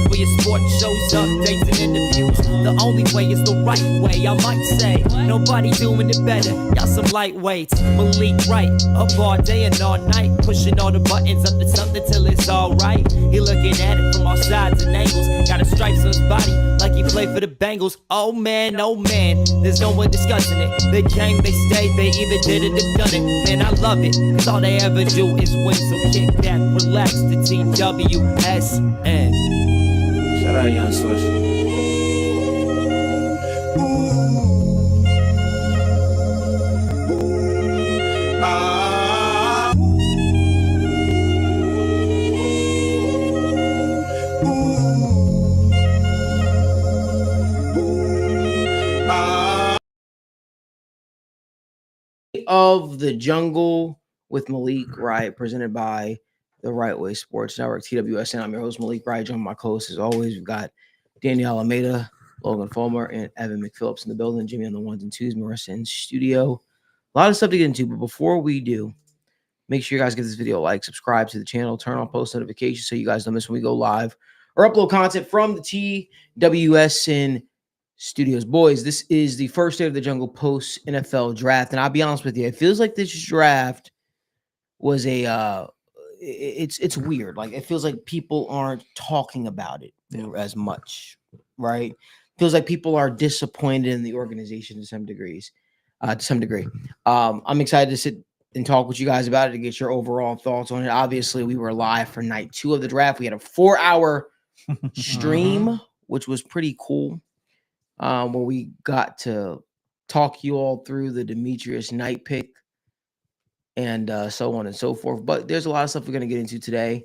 for your sports shows, updates, and interviews. The only way is the right way, I might say. Nobody doing it better, y'all some lightweights. Malik Wright, up all day and all night, pushing all the buttons up to something till it's alright. He looking at it from all sides and angles. Got a stripes on his body like he played for the Bengals. Oh man, there's no one discussing it. They came, they stayed, they either did it or done it. Man, I love it, cause all they ever do is win. So kick back, relax, the TWSN. Shout out Young Swish. Of the Jungle with Malik Wright, presented by the Right Way Sports Network, TWSN. I'm your host, Malik Wright. Joined my co-host, as always, we've got Danielle Almeida, Logan Fulmer, and Evan McPhillips in the building. Jimmy on the ones and twos, Marissa in studio. A lot of stuff to get into, but before we do, make sure you guys give this video a like, subscribe to the channel, turn on post notifications so you guys don't miss when we go live or upload content from the TWSN Studios. Boys, this is the first day of the Jungle post NFL draft, and I'll be honest with you, it feels like this draft was a it's weird. Like, it feels like people aren't talking about it as much, right? Feels like people are disappointed in the organization to some degree. I'm excited to sit and talk with you guys about it to get your overall thoughts on it. Obviously, we were live for night 2 of the draft. We had a 4-hour stream, which was pretty cool. Where we got to talk you all through the Demetrius Knight pick and so on and so forth. But there's a lot of stuff we're going to get into today.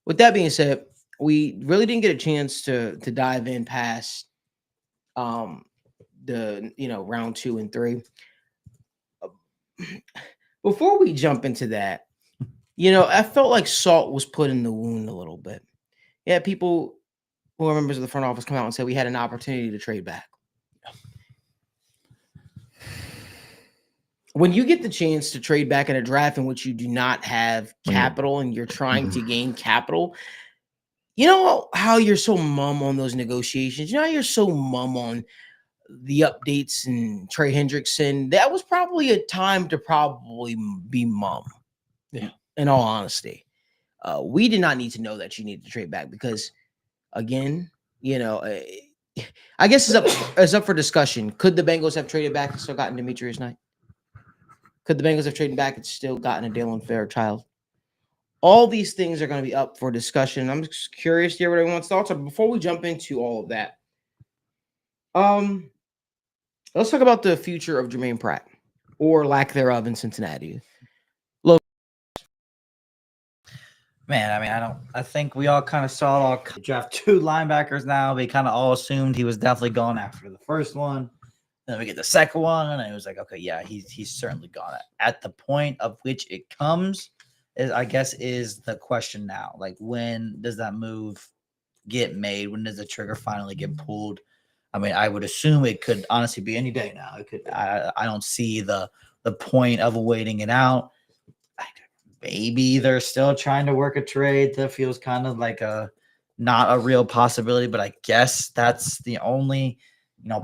With that being said, we really didn't get a chance to dive in past the round 2 and 3. Before we jump into that, I felt like salt was put in the wound a little bit. Yeah, people who are members of the front office come out and say we had an opportunity to trade back. When you get the chance to trade back in a draft in which you do not have capital and you're trying to gain capital, you know how you're so mum on those negotiations? You know how you're so mum on the updates and Trey Hendrickson? That was probably a time to probably be mum. Yeah. In all honesty. We did not need to know that you needed to trade back because, again, I guess it's up for discussion. Could the Bengals have traded back and still gotten Demetrius Knight? Could the Bengals have traded back and still gotten a Dalen Fairchild? All these things are going to be up for discussion. I'm just curious to hear what everyone's thoughts are. Before we jump into all of that, let's talk about the future of Germaine Pratt, or lack thereof, in Cincinnati. Man, I think we all kind of saw draft 2 linebackers now. We kind of all assumed he was definitely gone after the first one. Then we get the second one, and it was like, okay, yeah, he's certainly gone. At the point of which it comes, is the question now. Like, when does that move get made? When does the trigger finally get pulled? I mean, I would assume it could honestly be any day now. It could. I don't see the point of waiting it out. Maybe they're still trying to work a trade that feels kind of like not a real possibility, but I guess that's the only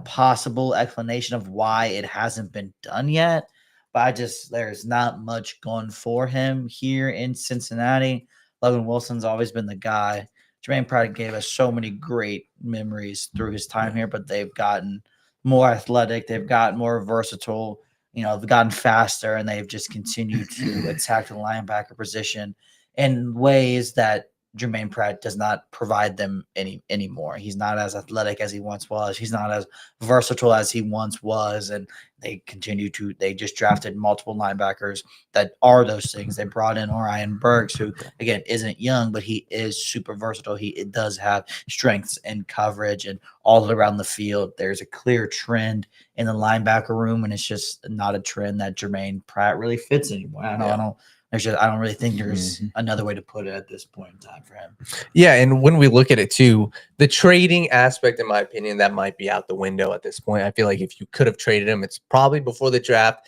possible explanation of why it hasn't been done yet. But there's not much going for him here in Cincinnati. Logan Wilson's always been the guy. Germaine Pratt gave us so many great memories through his time here, but they've gotten more athletic. They've gotten more versatile. They've gotten faster, and they've just continued to attack the linebacker position in ways that Germaine Pratt does not provide them anymore. He's not as athletic as he once was. He's not as versatile as he once was. And they just drafted multiple linebackers that are those things. They brought in Orion Burks, who, again, isn't young, but he is super versatile. It does have strengths and coverage and all around the field. There's a clear trend in the linebacker room, and it's just not a trend that Germaine Pratt really fits anymore. I don't really think there's another way to put it at this point in time for him. Yeah, and when we look at it too, the trading aspect, in my opinion, that might be out the window at this point. I feel like if you could have traded him, it's probably before the draft.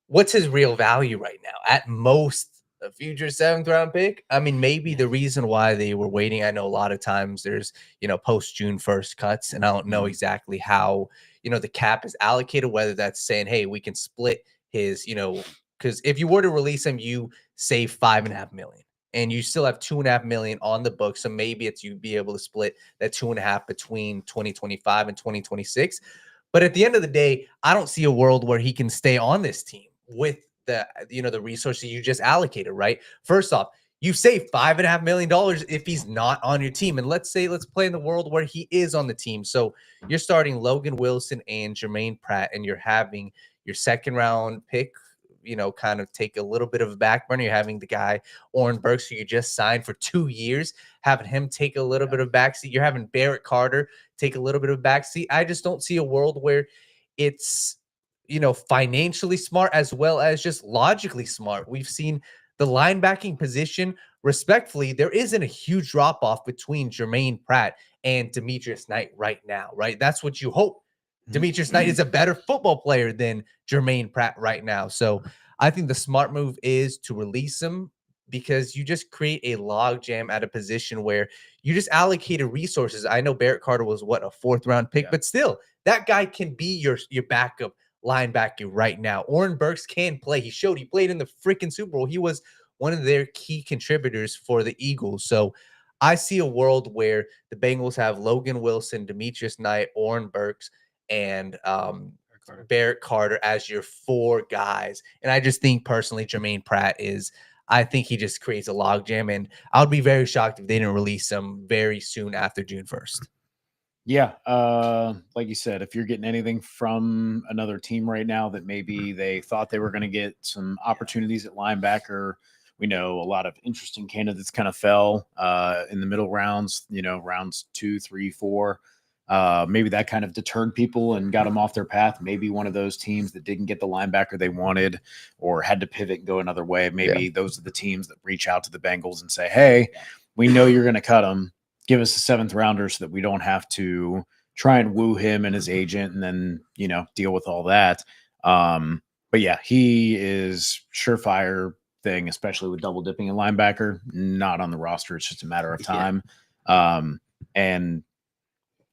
What's his real value right now? At most, a future 7th round pick. I mean, maybe the reason why they were waiting, I know a lot of times there's, post June 1st cuts, and I don't know exactly how, the cap is allocated, whether that's saying, hey, we can split his, because if you were to release him, you save $5.5 million. And you still have $2.5 million on the book. So maybe it's you'd be able to split that 2.5 between 2025 and 2026. But at the end of the day, I don't see a world where he can stay on this team with the resources you just allocated, right? First off, you save $5.5 million if he's not on your team. And let's play in the world where he is on the team. So you're starting Logan Wilson and Germaine Pratt, and you're having your 2nd round pick, kind of take a little bit of a back burner. You're having the guy, Oren Burks, who you just signed for 2 years, having him take a little bit of backseat. You're having Barrett Carter take a little bit of backseat. I just don't see a world where it's, financially smart as well as just logically smart. We've seen the linebacking position, respectfully, there isn't a huge drop off between Germaine Pratt and Demetrius Knight right now, right? That's what you hope. Demetrius Knight is a better football player than Germaine Pratt right now. So I think the smart move is to release him, because you just create a logjam at a position where you just allocated resources. I know Barrett Carter was a 4th round pick, but still, that guy can be your backup linebacker right now. Oren Burks can play. He played in the freaking Super Bowl. He was one of their key contributors for the Eagles. So I see a world where the Bengals have Logan Wilson, Demetrius Knight, Oren Burks, and Barrett Carter as your 4 guys. And I just think personally, Germaine Pratt I think he just creates a logjam, and I would be very shocked if they didn't release him very soon after June 1st. Yeah. Like you said, if you're getting anything from another team right now that maybe they thought they were going to get some opportunities at linebacker, we know a lot of interesting candidates kind of fell in the middle rounds, rounds 2, 3, 4. Maybe that kind of deterred people and got them off their path. Maybe one of those teams that didn't get the linebacker they wanted or had to pivot and go another way. Maybe those are the teams that reach out to the Bengals and say, hey, we know you're going to cut him. Give us a 7th rounder so that we don't have to try and woo him and his agent and then, deal with all that. But yeah, he is surefire thing, especially with double dipping a linebacker, not on the roster. It's just a matter of time. And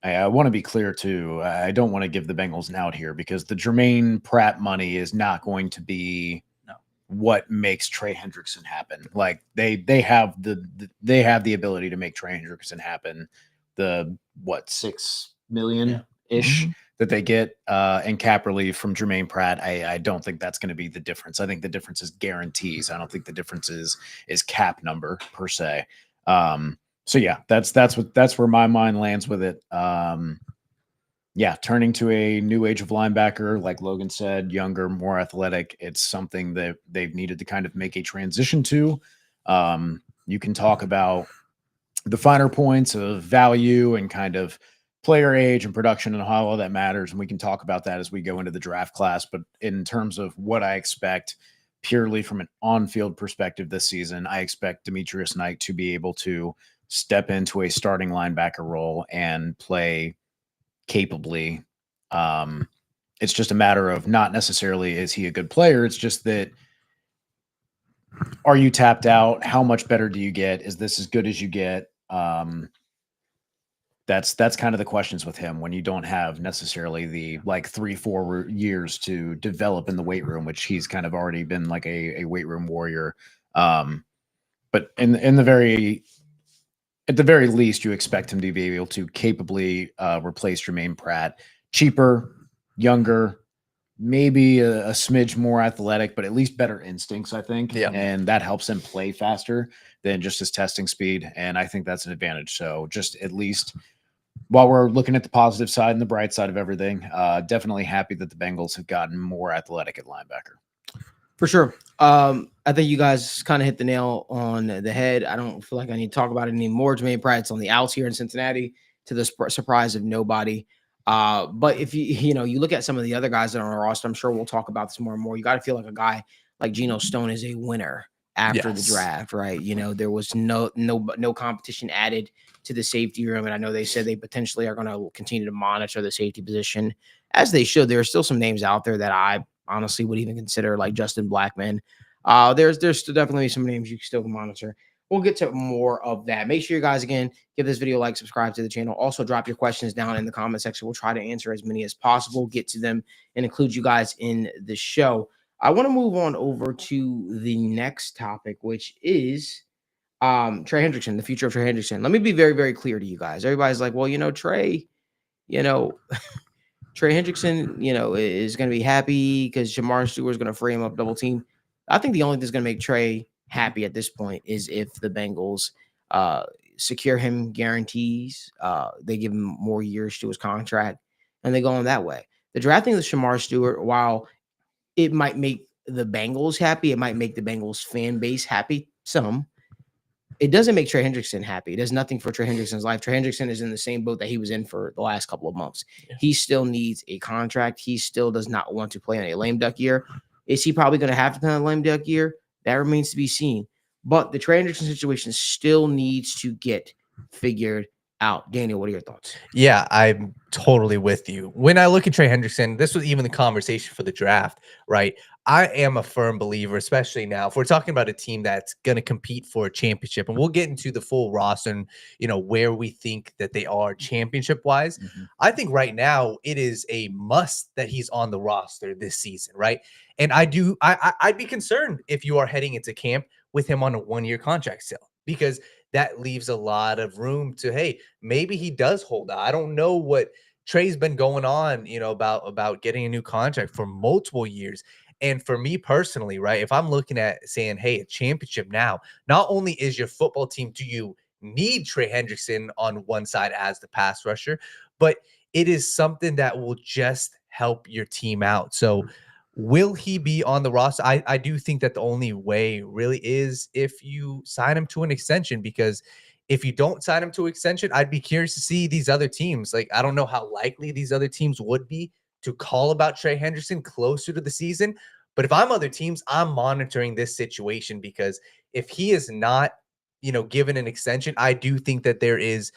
I want to be clear too. I don't want to give the Bengals an out here, because the Germaine Pratt money is not going to be what makes Trey Hendrickson happen. Like they have the ability to make Trey Hendrickson happen. The $6 million ish that they get in cap relief from Germaine Pratt. I don't think that's going to be the difference. I think the difference is guarantees. I don't think the difference is cap number per se. So yeah, that's where my mind lands with it. Yeah, turning to a new age of linebacker, like Logan said, younger, more athletic. It's something that they've needed to kind of make a transition to. You can talk about the finer points of value and kind of player age and production and how all that matters, and we can talk about that as we go into the draft class. But in terms of what I expect purely from an on-field perspective this season, I expect Demetrius Knight to be able to step into a starting linebacker role and play capably. It's just a matter of not necessarily is he a good player. It's just that, are you tapped out? How much better do you get? Is this as good as you get? That's kind of the questions with him when you don't have necessarily the 3-4 years to develop in the weight room, which he's kind of already been like a weight room warrior. But at the very least, you expect him to be able to capably replace Germaine Pratt. Cheaper, younger, maybe a smidge more athletic, but at least better instincts, I think. Yeah. And that helps him play faster than just his testing speed. And I think that's an advantage. So just at least while we're looking at the positive side and the bright side of everything, definitely happy that the Bengals have gotten more athletic at linebacker. For sure. I think you guys kind of hit the nail on the head. I don't feel like I need to talk about it anymore. Germaine Pratt's on the outs here in Cincinnati, to the surprise of nobody. But if you look at some of the other guys that are on the roster, I'm sure we'll talk about this more and more. You got to feel like a guy like Geno Stone is a winner after the draft, right? There was no competition added to the safety room, and I know they said they potentially are going to continue to monitor the safety position, as they should. There are still some names out there that I honestly would even consider, like Justin Blackman. There's still definitely some names you can still monitor. We'll get to more of that. Make sure you guys, again, give this video a like, subscribe to the channel. Also, drop your questions down in the comment section. We'll try to answer as many as possible, get to them, and include you guys in the show. I want to move on over to the next topic, which is Trey Hendrickson, the future of Trey Hendrickson. Let me be very, very clear to you guys. Everybody's like, well, Trey, Trey Hendrickson, is going to be happy because Jamar Stewart is going to free him up double team. I think the only thing that's going to make Trey happy at this point is if the Bengals secure him guarantees, they give him more years to his contract, and they go on that way. The drafting of Shamar Stewart, while it might make the Bengals happy, it might make the Bengals fan base happy, it doesn't make Trey Hendrickson happy. It does nothing for Trey Hendrickson's life. Trey Hendrickson is in the same boat that he was in for the last couple of months. Yeah. He still needs a contract. He still does not want to play on a lame duck year. Is he probably going to have to play on a lame duck year? That remains to be seen. But the Trey Hendrickson situation still needs to get figured out. Daniel, what are your thoughts? Yeah, I'm totally with you. When I look at Trey Hendrickson, this was even the conversation for the draft, right? I am a firm believer, especially now, if we're talking about a team that's going to compete for a championship, and we'll get into the full roster and, where we think that they are championship-wise. Mm-hmm. I think right now it is a must that he's on the roster this season, right? And I'd be concerned if you are heading into camp with him on a one-year contract still, because that leaves a lot of room to, hey, maybe he does hold out. I don't know what Trey's been going on, about getting a new contract for multiple years. And for me personally, right, if I'm looking at saying, hey, a championship now, not only is your football team, do you need Trey Hendrickson on one side as the pass rusher, but it is something that will just help your team out. So will he be on the roster? I do think that the only way really is if you sign him to an extension, because if you don't sign him to an extension, I'd be curious to see these other teams. Like, I don't know how likely these other teams would be to call about Trey Hendrickson closer to the season. But if I'm other teams, I'm monitoring this situation, because if he is not, given an extension, I do think that there is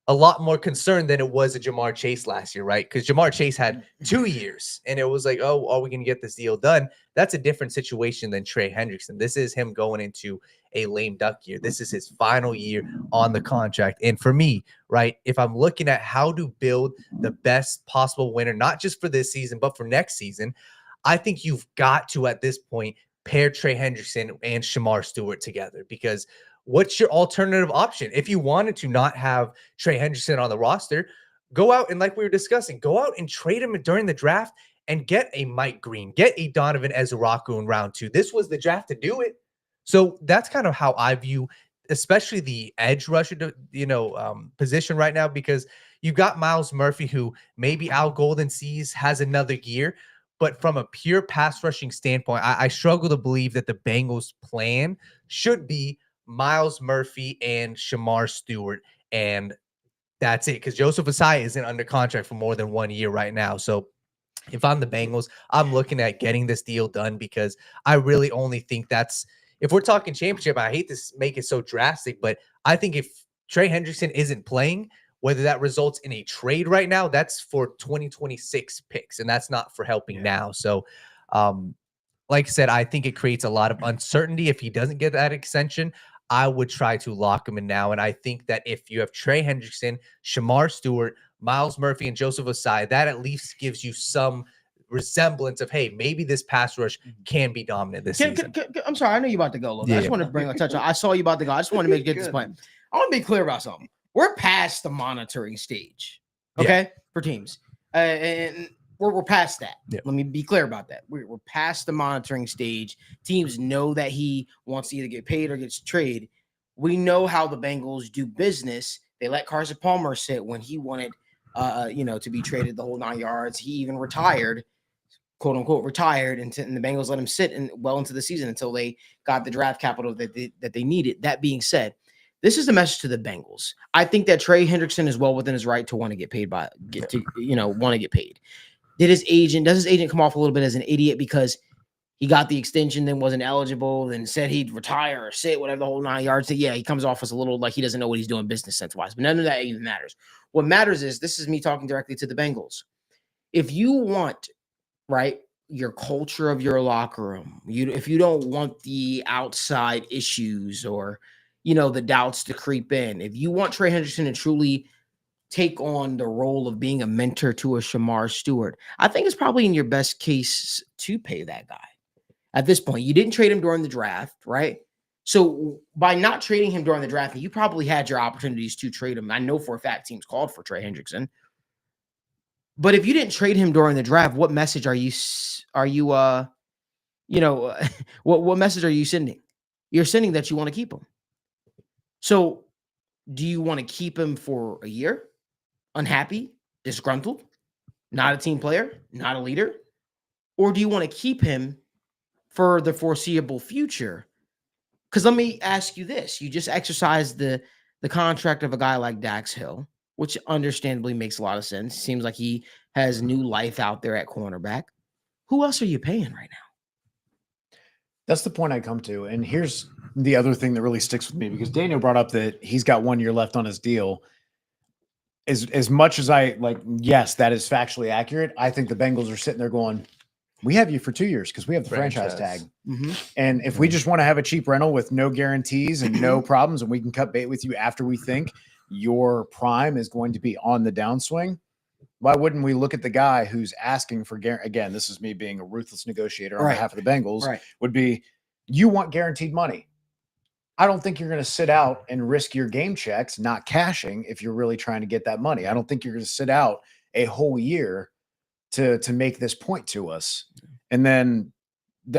a lot more concern than it was a Jamar Chase last year, right? Because Jamar Chase had 2 years and it was like, oh, are we going to get this deal done? That's a different situation than Trey Hendrickson. This is him going into a lame duck year. This is his final year on the contract. And for me, right, if I'm looking at how to build the best possible winner, not just for this season, but for next season, I think you've got to, at this point, pair Trey Hendrickson and Shamar Stewart together, because what's your alternative option? If you wanted to not have Trey Hendrickson on the roster, go out and, like we were discussing, go out and trade him during the draft and get a Mike Green, get a Donovan Ezeraku in round 2. This was the draft to do it. So that's kind of how I view, especially the edge rusher, position right now, because you've got Myles Murphy, who maybe Al Golden sees has another year. But from a pure pass rushing standpoint, I struggle to believe that the Bengals' plan should be Myles Murphy and Shamar Stewart, and that's it, because Joseph Ossai isn't under contract for more than 1 year right now. So if I'm the Bengals, I'm looking at getting this deal done, because I really only think that's, if we're talking championship, I hate to make it so drastic, but I think if Trey Hendrickson isn't playing, whether that results in a trade right now, that's for 2026 picks, and that's not for helping now. So like I said, I think it creates a lot of uncertainty. If he doesn't get that extension, I would try to lock him in now. And I think that if you have Trey Hendrickson, Shamar Stewart, Myles Murphy, and Joseph Ossai, that at least gives you some resemblance of, hey, maybe this pass rush can be dominant this season. I'm sorry, I know you're about to go a little bit. I just want to bring a touch on. I saw you about to go. I just want to get this point. I want to be clear about something. We're past the monitoring stage, okay, for teams. And we're past that. Yeah. Let me be clear about that. We're past the monitoring stage. Teams know that he wants to either get paid or gets traded. We know how the Bengals do business. They let Carson Palmer sit when he wanted, to be traded the whole 9 yards. He even retired, quote unquote, retired, and the Bengals let him sit well into the season until they got the draft capital that they needed. That being said, this is the message to the Bengals. I think that Trey Hendrickson is well within his right to want to get paid want to get paid. Does his agent come off a little bit as an idiot because he got the extension, then wasn't eligible, then said he'd retire or sit, whatever, the whole 9 yards? So yeah, he comes off as a little like he doesn't know what he's doing business sense wise, but none of that even matters. What matters is, this is me talking directly to the Bengals. If you want, right, your culture of your locker room, if you don't want the outside issues or the doubts to creep in, if you want Trey Hendrickson to truly take on the role of being a mentor to a Shamar Stewart, I think it's probably in your best case to pay that guy. At this point, you didn't trade him during the draft, right? So by not trading him during the draft, you probably had your opportunities to trade him. I know for a fact teams called for Trey Hendrickson. But if you didn't trade him during the draft, what message are you what message are you sending? You're sending that you want to keep him. So do you want to keep him for a year? Unhappy, disgruntled, not a team player, not a leader? Or do you want to keep him for the foreseeable future? Because let me ask you this. You just exercised the contract of a guy like Dax Hill, which understandably makes a lot of sense. Seems like he has new life out there at cornerback. Who else are you paying right now? That's the point I come to. And here's the other thing that really sticks with me, because Daniel brought up that he's got 1 year left on his deal. As much as I yes, that is factually accurate. I think the Bengals are sitting there going, we have you for 2 years because we have the franchise tag. Mm-hmm. And if we just want to have a cheap rental with no guarantees and no problems, and we can cut bait with you after we think your prime is going to be on the downswing, why wouldn't we look at the guy who's asking for again, this is me being a ruthless negotiator on behalf of the Bengals, would be, you want guaranteed money. I don't think you're going to sit out and risk your game checks not cashing if you're really trying to get that money. I don't think you're going to sit out a whole year to make this point to us. And then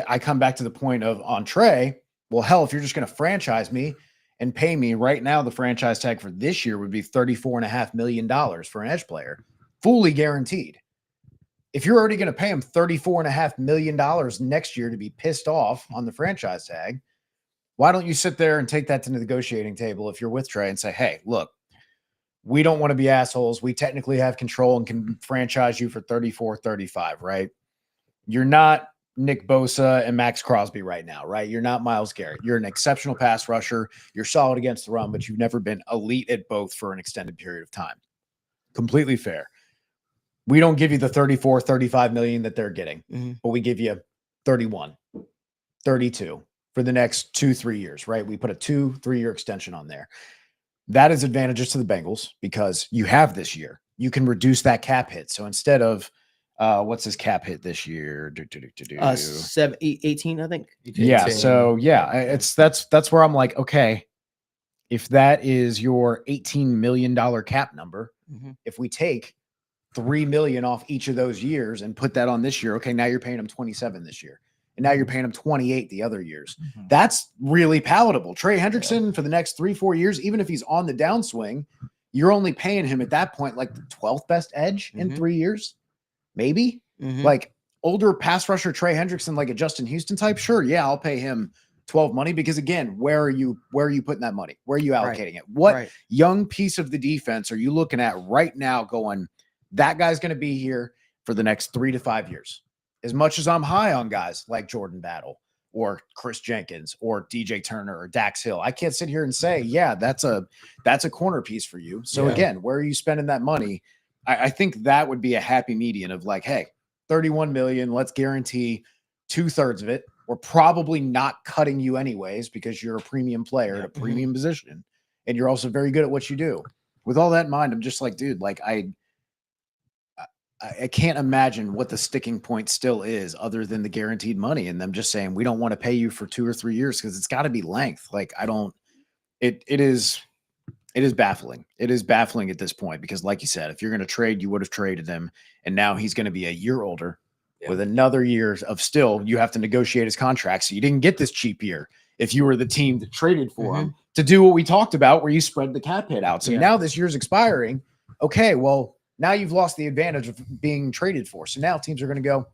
I come back to the point of on Trey, well, hell, if you're just going to franchise me and pay me right now, the franchise tag for this year would be $34.5 million for an edge player, fully guaranteed. If you're already going to pay him $34.5 million next year to be pissed off on the franchise tag, why don't you sit there and take that to the negotiating table if you're with Trey and say, hey, look, we don't want to be assholes. We technically have control and can franchise you for 34, 35, right? You're not Nick Bosa and Max Crosby right now, right? You're not Myles Garrett. You're an exceptional pass rusher. You're solid against the run, but you've never been elite at both for an extended period of time. Completely fair. We don't give you the 34, 35 million that they're getting, but we give you 31, 32 for the next 2-3 years, right? We put a 2-3 year extension on there. That is advantages to the Bengals because you have this year. You can reduce that cap hit. So instead of what's his cap hit this year? 18, I think. 18. Yeah. So yeah, that's where I'm like, okay, if that is your $18 million cap number, if we take $3 million off each of those years and put that on this year, okay, now you're paying him 27 this year. And now you're paying him 28 the other years. That's really palatable. Trey Hendrickson for the next 3-4 years, even if he's on the downswing, you're only paying him at that point like the 12th best edge in 3 years, maybe. Like older pass rusher Trey Hendrickson, like a Justin Houston type. Sure, yeah, I'll pay him 12 money because again, where are you putting that money? Where are you allocating it? What young piece of the defense are you looking at right now going, that guy's going to be here for the next 3 to 5 years? As much as I'm high on guys like Jordan Battle or Chris Jenkins or DJ Turner or Dax Hill, I can't sit here and say, yeah, that's a corner piece for you. So again, where are you spending that money? I think that would be a happy median of like, hey, 31 million, let's guarantee 2/3 of it. We're probably not cutting you anyways because you're a premium player at a premium position. And you're also very good at what you do. With all that in mind, I'm just like, dude, like I can't imagine what the sticking point still is other than the guaranteed money and them just saying, we don't want to pay you for 2 or 3 years because it's got to be length. Like it is baffling. It is baffling at this point because like you said, if you're going to trade, you would have traded him. And now he's going to be a year older with another year of still, you have to negotiate his contract. So you didn't get this cheap year if you were the team that traded for him to do what we talked about where you spread the cap hit out. So now this year's expiring. Okay, well, now you've lost the advantage of being traded for. So now teams are going to go,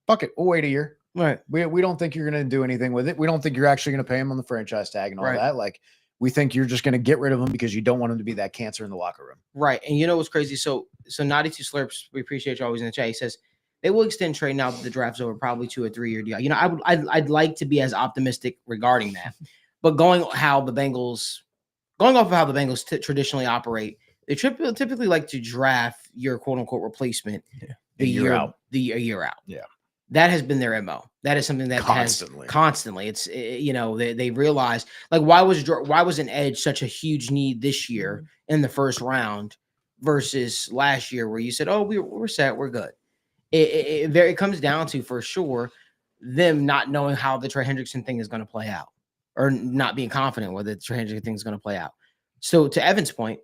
fuck it, we'll wait a year. Right. We don't think you're going to do anything with it. We don't think you're actually going to pay him on the franchise tag and all that. Like, we think you're just going to get rid of him because you don't want him to be that cancer in the locker room. Right. And you know what's crazy? So 92 Slurps, we appreciate you always in the chat. He says they will extend Trey now that the draft's over, probably to a 3-year deal. You know, I'd like to be as optimistic regarding that. But going off of how the Bengals traditionally operate, they typically like to draft your quote unquote replacement a year out. Yeah. That has been their MO. That is something that Constantly. has constantly. It's they realize, like, why was an edge such a huge need this year in the first round versus last year where you said, oh, we're set, we're good. It comes down to, for sure, them not knowing how the Trey Hendrickson thing is going to play out, or not being confident whether the Trey Hendrickson thing is going to play out. So to Evan's point,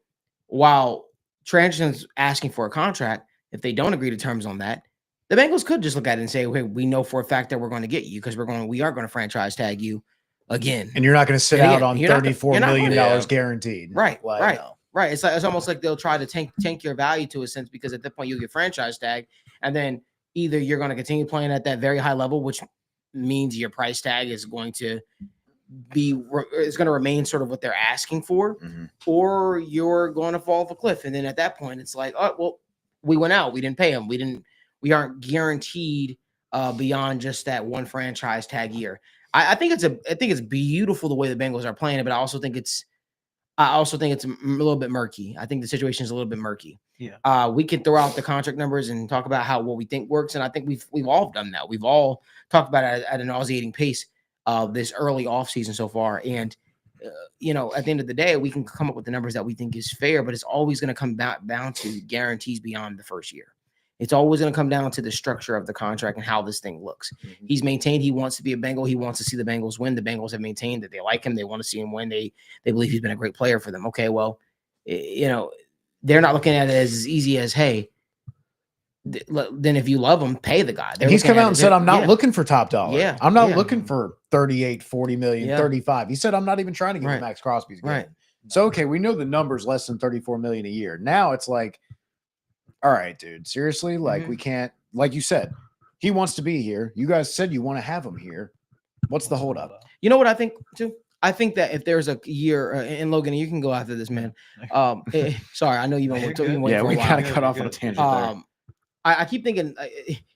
while Trey Hendrickson's asking for a contract, if they don't agree to terms on that, the Bengals could just look at it and say, "Hey, we know for a fact that we're going to get you because we are going to franchise tag you again, And you're not going to sit And out again, on you're not gonna- $34 you're not million gonna- dollars guaranteed." right, Like, right, no. right." It's almost like they'll try to tank your value to a sense, because at that point you get franchise tag, and then either you're going to continue playing at that very high level, which means your price tag is going to remain sort of what they're asking for, Mhm. or you're going to fall off a cliff. And then at that point, it's like, oh, well, we went out, we didn't pay them, we aren't guaranteed beyond just that one franchise tag year. I think it's beautiful the way the Bengals are playing it, but I also think it's a little bit murky. I think the situation is a little bit murky. Yeah. We can throw out the contract numbers and talk about what we think works, and I think we've all done that. We've all talked about it at a nauseating pace this early offseason so far. And at the end of the day, we can come up with the numbers that we think is fair, but it's always going to come down to guarantees beyond the first year. It's always going to come down to the structure of the contract and how this thing looks. Mhm. He's maintained he wants to be a Bengal. He wants to see the Bengals win. The Bengals have maintained that they like him. They want to see him win. They believe he's been a great player for them. Okay, well, they're not looking at it as easy as, hey, then if you love him, pay the guy. And he's come out and said, I'm not looking for top dollar. Yeah, I'm not yeah. looking for 38, 40 million, Yeah. 35. He said, I'm not even trying to get Right. Max Crosby's getting. Right. So, okay, we know the number's less than 34 million a year. Now it's like, all right, dude, seriously? Like, Mhm. we can't, like you said, he wants to be here. You guys said you want to have him here. What's the holdup? You know what I think too? I think that if there's a year, and Logan, you can go after this, man. Sorry, I know you've been waiting Yeah, for we a while. kind of cut off on a tangent there. I keep thinking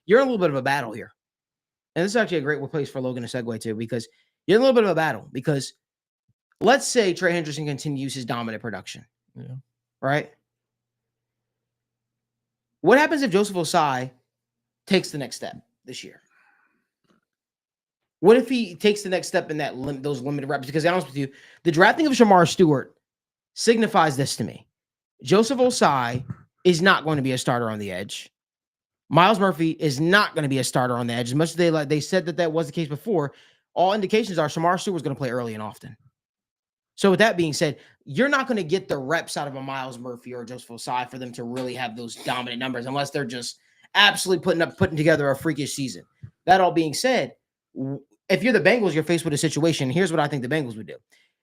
you're in a little bit of a battle here. And this is actually a great place for Logan to segue to, because you're in a little bit of a battle. Because let's say Trey Hendrickson continues his dominant production. Yeah. Right? What happens if Joseph Osai takes the next step this year? What if he takes the next step in those limited reps? Because to be honest with you, the drafting of Shamar Stewart signifies this to me. Joseph Osai is not going to be a starter on the edge. Miles Murphy is not going to be a starter on the edge. As much as they said that was the case before, all indications are Shamar Stewart is going to play early and often. So with that being said, you're not going to get the reps out of a Miles Murphy or Joseph Osai for them to really have those dominant numbers, unless they're just absolutely putting together a freakish season. That all being said, if you're the Bengals, you're faced with a situation. Here's what I think the Bengals would do.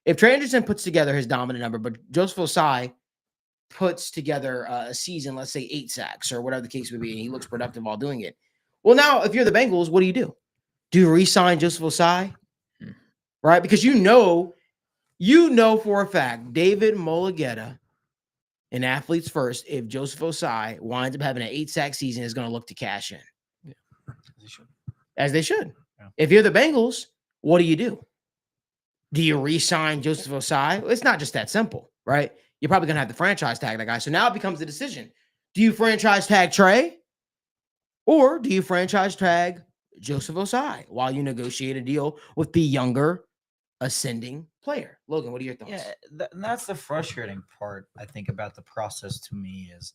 If Trey Hendrickson puts together his dominant number, but Joseph Osai puts together a season, let's say 8 sacks or whatever the case would be, and he looks productive while doing it. Well, now, if you're the Bengals, what do you do? Do you re-sign Joseph Osai? Right? Because you know for a fact, David Mulligetta in Athletes First, if Joseph Osai winds up having an 8-sack season, is going to look to cash in. Yeah. As they should. Yeah. If you're the Bengals, what do? Do you re-sign Joseph Osai? Well, it's not just that simple, right? You're probably going to have to franchise tag that guy. So now it becomes a decision. Do you franchise tag Trey? Or do you franchise tag Joseph Osai while you negotiate a deal with the younger ascending player? Logan, what are your thoughts? Yeah, and that's the frustrating part, I think, about the process to me is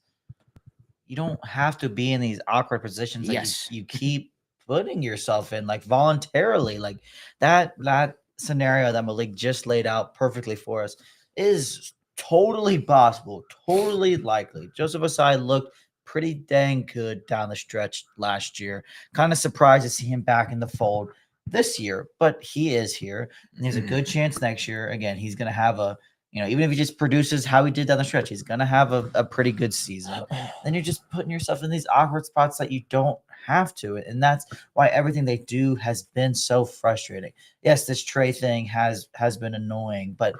you don't have to be in these awkward positions that Yes. you keep putting yourself in, like voluntarily. Like that scenario that Malik just laid out perfectly for us is totally possible, totally likely. Joseph Osai looked pretty dang good down the stretch last year. Kind of surprised to see him back in the fold this year, but he is here, and there's a good chance next year, again, he's going to have even if he just produces how he did down the stretch, he's going to have a pretty good season. Then you're just putting yourself in these awkward spots that you don't have to. And that's why everything they do has been so frustrating. Yes, this Trey thing has been annoying, but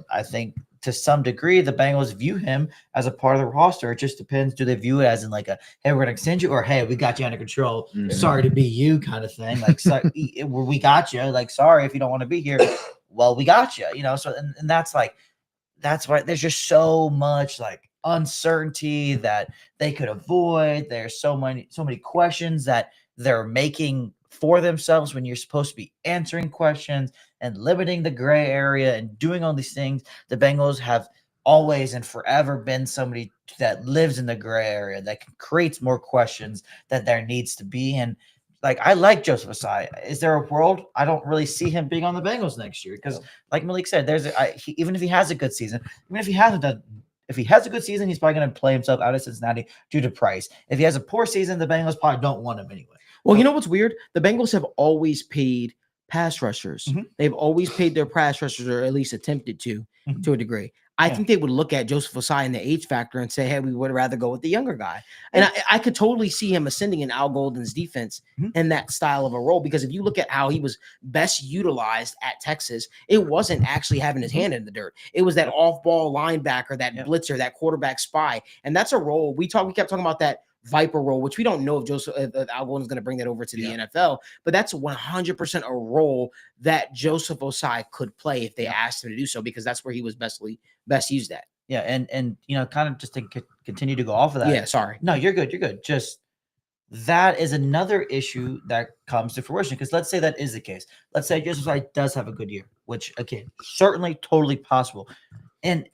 I think to some degree the Bengals view him as a part of the roster. It just depends. Do they view it as in like a, hey, we're going to extend you, or hey, we got you under control. Mhm. Sorry to be you kind of thing. Like, so, we got you. Like, sorry if you don't want to be here. Well, we got you. So and that's why there's just so much like uncertainty that they could avoid. There's so many questions that they're making for themselves when you're supposed to be answering questions and limiting the gray area and doing all these things. The Bengals have always and forever been somebody that lives in the gray area that creates more questions that there needs to be. And like, I like Joseph Asai. Is there a world I don't really see him being on the Bengals next year? Because like Malik said, even if he has a good season, even if he hasn't done, if he has a good season, he's probably going to play himself out of Cincinnati due to price. If he has a poor season, the Bengals probably don't want him anyway. Well, you know what's weird? The Bengals have always paid pass rushers. Mhm. They've always paid their pass rushers, or at least attempted to a degree. I Yeah. think they would look at Joseph Osai in the age factor and say, hey, we would rather go with the younger guy. And I could totally see him ascending in Al Golden's defense in that style of a role, because if you look at how he was best utilized at Texas, it wasn't actually having his hand in the dirt. It was that off-ball linebacker, that blitzer, that quarterback spy. And that's a role we kept talking about, that Viper role, which we don't know if Al Golden's going to bring that over to the NFL, but that's 100% a role that Joseph Osai could play if they asked him to do so, because that's where he was best used at. Yeah, and you know, kind of just to continue to go off of that. Yeah, sorry. No, you're good. You're good. Just that is another issue that comes to fruition, because let's say that is the case. Let's say Joseph Osai does have a good year, which again, certainly totally possible. And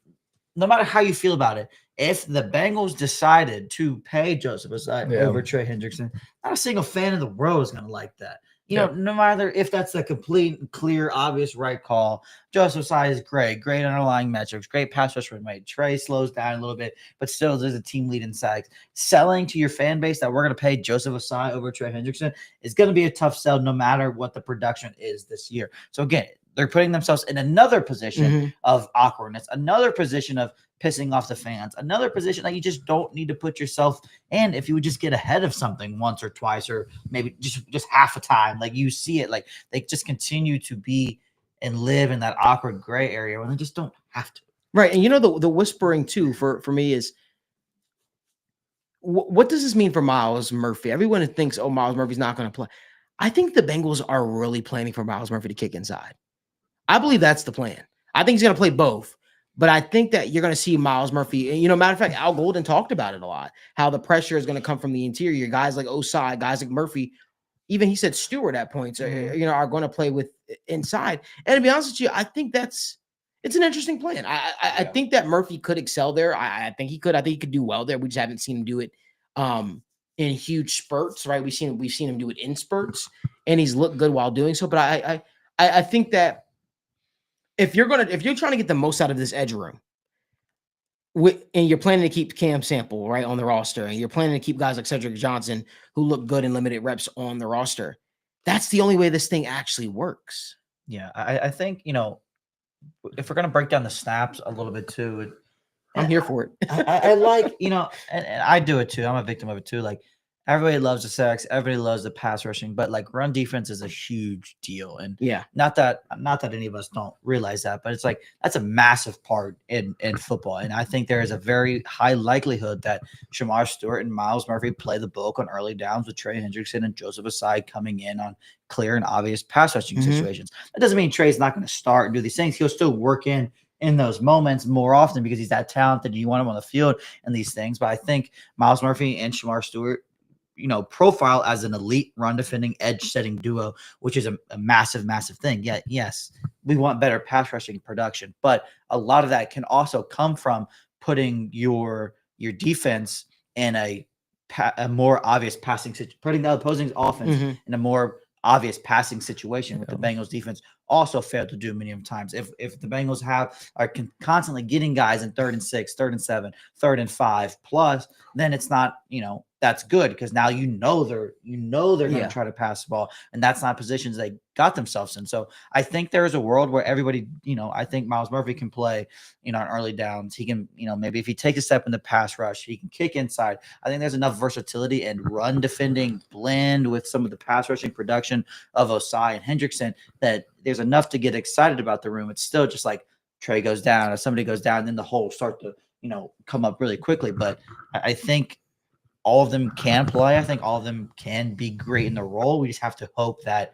no matter how you feel about it, if the Bengals decided to pay Joseph Osai over Trey Hendrickson, not a single fan in the world is going to like that. You know, no matter if that's the complete, clear, obvious right call. Joseph Osai is great underlying metrics, great pass rush rate. Trey slows down a little bit, but still there's a team lead in sacks. Selling to your fan base that we're going to pay Joseph Osai over Trey Hendrickson is going to be a tough sell, no matter what the production is this year. So again, they're putting themselves in another position of awkwardness, another position of pissing off the fans, another position that you just don't need to put yourself in. If you would just get ahead of something once or twice, or maybe just half a time, like you see it, like they just continue to be and live in that awkward gray area when they just don't have to. Right. And you know, the whispering too for me is, what does this mean for Myles Murphy? Everyone thinks, oh, Myles Murphy's not going to play. I think the Bengals are really planning for Myles Murphy to kick inside. I believe that's the plan. I think he's going to play both, but I think that you're going to see Myles Murphy. You know, matter of fact, Al Golden talked about it a lot, how the pressure is going to come from the interior. Guys like Osai, guys like Murphy, even he said Stewart at points, are going to play with inside. And to be honest with you, I think it's an interesting plan. I think that Murphy could excel there. I think he could. I think he could do well there. We just haven't seen him do it in huge spurts, right? We've seen him do it in spurts, and he's looked good while doing so. But I think that if you're trying to get the most out of this edge room, and you're planning to keep Cam Sample right on the roster, and you're planning to keep guys like Cedric Johnson who look good in limited reps on the roster, that's the only way this thing actually works. Yeah, I think, you know, if we're gonna break down the snaps a little bit too, I'm here for it. I like, you know, and I do it too. I'm a victim of it too. Like, everybody loves the sacks, everybody loves the pass rushing, but like run defense is a huge deal. And not that any of us don't realize that, but it's like that's a massive part in football. And I think there is a very high likelihood that Shamar Stewart and Myles Murphy play the bulk on early downs, with Trey Hendrickson and Joseph Osai coming in on clear and obvious pass rushing situations. That doesn't mean Trey's not going to start and do these things. He'll still work in those moments more often because he's that talented. You want him on the field and these things. But I think Myles Murphy and Shamar Stewart, you know, profile as an elite run defending edge setting duo, which is a massive, massive thing. Yeah, yes, we want better pass rushing production, but a lot of that can also come from putting your defense in a more obvious passing situation, putting the opposing offense in a more obvious passing situation, with the Bengals defense also failed to do many times. If the Bengals are constantly getting guys in 3rd and 6, 3rd and 7, 3rd and 5 plus, then it's not, you know, that's good, because now they're going to try to pass the ball, and that's not positions they got themselves in. So I think there is a world where everybody, you know, I think Myles Murphy can play, you know, on early downs. He can, you know, maybe if he takes a step in the pass rush, he can kick inside. I think there's enough versatility and run defending blend with some of the pass rushing production of Osai and Hendrickson that there's enough to get excited about the room. It's still just like Trey goes down, or somebody goes down, and then the holes start to, you know, come up really quickly. But I think all of them can play. I think all of them can be great in their role. We just have to hope that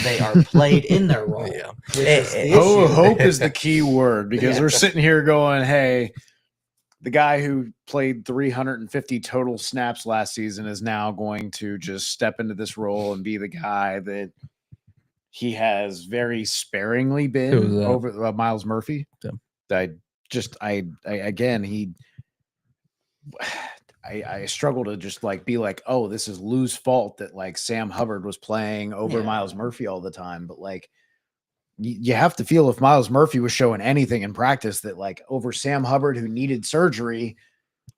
they are played in their role. Hope is the key word, because we're sitting here going, hey, the guy who played 350 total snaps last season is now going to just step into this role and be the guy that he has very sparingly Who been was that? over Miles Murphy. Yeah. I struggle to just like be like, oh, this is Lou's fault that like Sam Hubbard was playing over Miles Murphy all the time. But like, you have to feel if Miles Murphy was showing anything in practice that like over Sam Hubbard, who needed surgery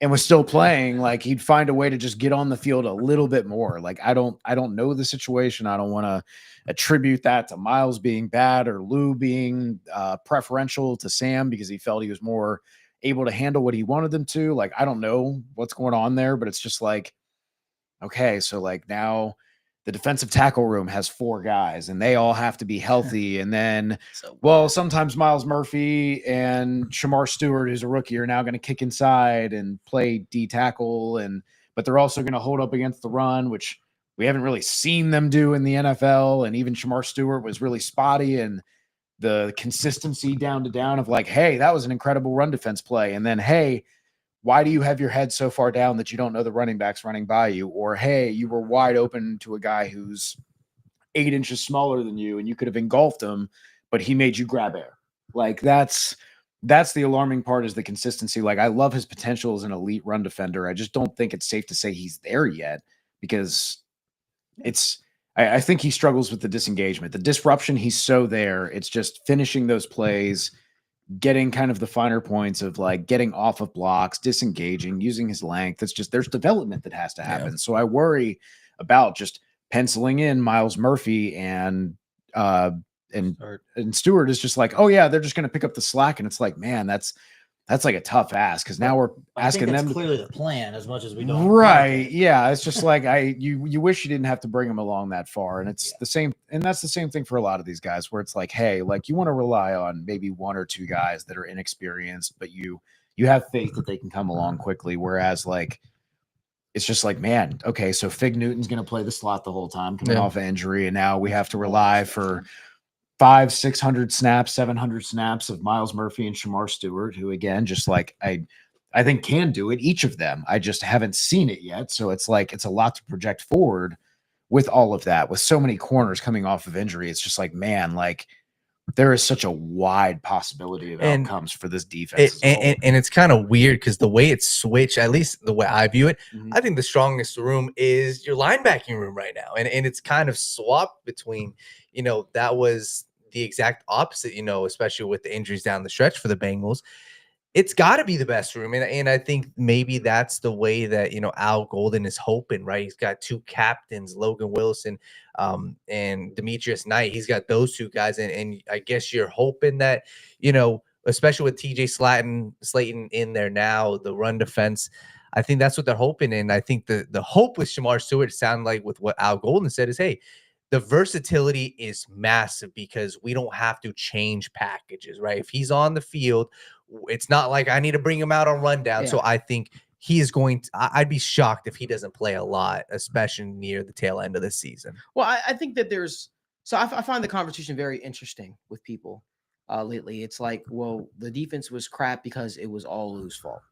and was still playing, like he'd find a way to just get on the field a little bit more. Like, I don't know the situation. I don't want to attribute that to Miles being bad or Lou being preferential to Sam because he felt he was more able to handle what he wanted them to. Like, I don't know what's going on there, but it's just like, okay, so like now the defensive tackle room has 4 guys and they all have to be healthy. And then, sometimes Miles Murphy and Shamar Stewart, who's a rookie, are now going to kick inside and play D tackle. But they're also going to hold up against the run, which we haven't really seen them do in the NFL. And even Shamar Stewart was really spotty, and the consistency down to down of like, hey, that was an incredible run defense play. And then, hey, why do you have your head so far down that you don't know the running back's running by you? Or, hey, you were wide open to a guy who's 8 inches smaller than you and you could have engulfed him, but he made you grab air. Like that's the alarming part, is the consistency. Like, I love his potential as an elite run defender. I just don't think it's safe to say he's there yet, because I think he struggles with the disengagement, the disruption. He's so there. It's just finishing those plays, getting kind of the finer points of like getting off of blocks, disengaging, using his length. It's just, there's development that has to happen. So I worry about just penciling in Miles Murphy and Stewart is just like, oh yeah, they're just going to pick up the slack. And it's like, man, that's like a tough ask, because now we're asking them. Clearly the plan, as much as we don't. Right. Yeah. It's just like you wish you didn't have to bring them along that far. And it's the same. And that's the same thing for a lot of these guys, where it's like, hey, like you want to rely on maybe 1 or 2 guys that are inexperienced, but you have faith that they can come along quickly. Whereas like, it's just like, man, okay, so Fig Newton's going to play the slot the whole time coming off of injury. And now we have to rely for 500-600 snaps, 700 snaps of Miles Murphy and Shamar Stewart, who again, just like I think can do it, each of them. I just haven't seen it yet. So it's like, it's a lot to project forward with all of that, with so many corners coming off of injury. It's just like, man, like there is such a wide possibility of outcomes for this defense. And it's kind of weird because the way it's switched, at least the way I view it, I think the strongest room is your linebacking room right now. And it's kind of swapped between, that was the exact opposite, especially with the injuries down the stretch for the Bengals. It's got to be the best room. And I think maybe that's the way that, Al Golden is hoping, right? He's got 2 captains, Logan Wilson and Demetrius Knight. He's got those 2 guys. And I guess you're hoping that, especially with TJ Slayton in there now, the run defense, I think that's what they're hoping. And I think the hope with Shamar Stewart sound like with what Al Golden said is, hey, the versatility is massive because we don't have to change packages, right? If he's on the field, it's not like I need to bring him out on rundown. So I think he is going to, I'd be shocked if he doesn't play a lot, especially near the tail end of the season. Well, I think that I find the conversation very interesting with people lately. It's like, well, the defense was crap because it was all Lou's fault.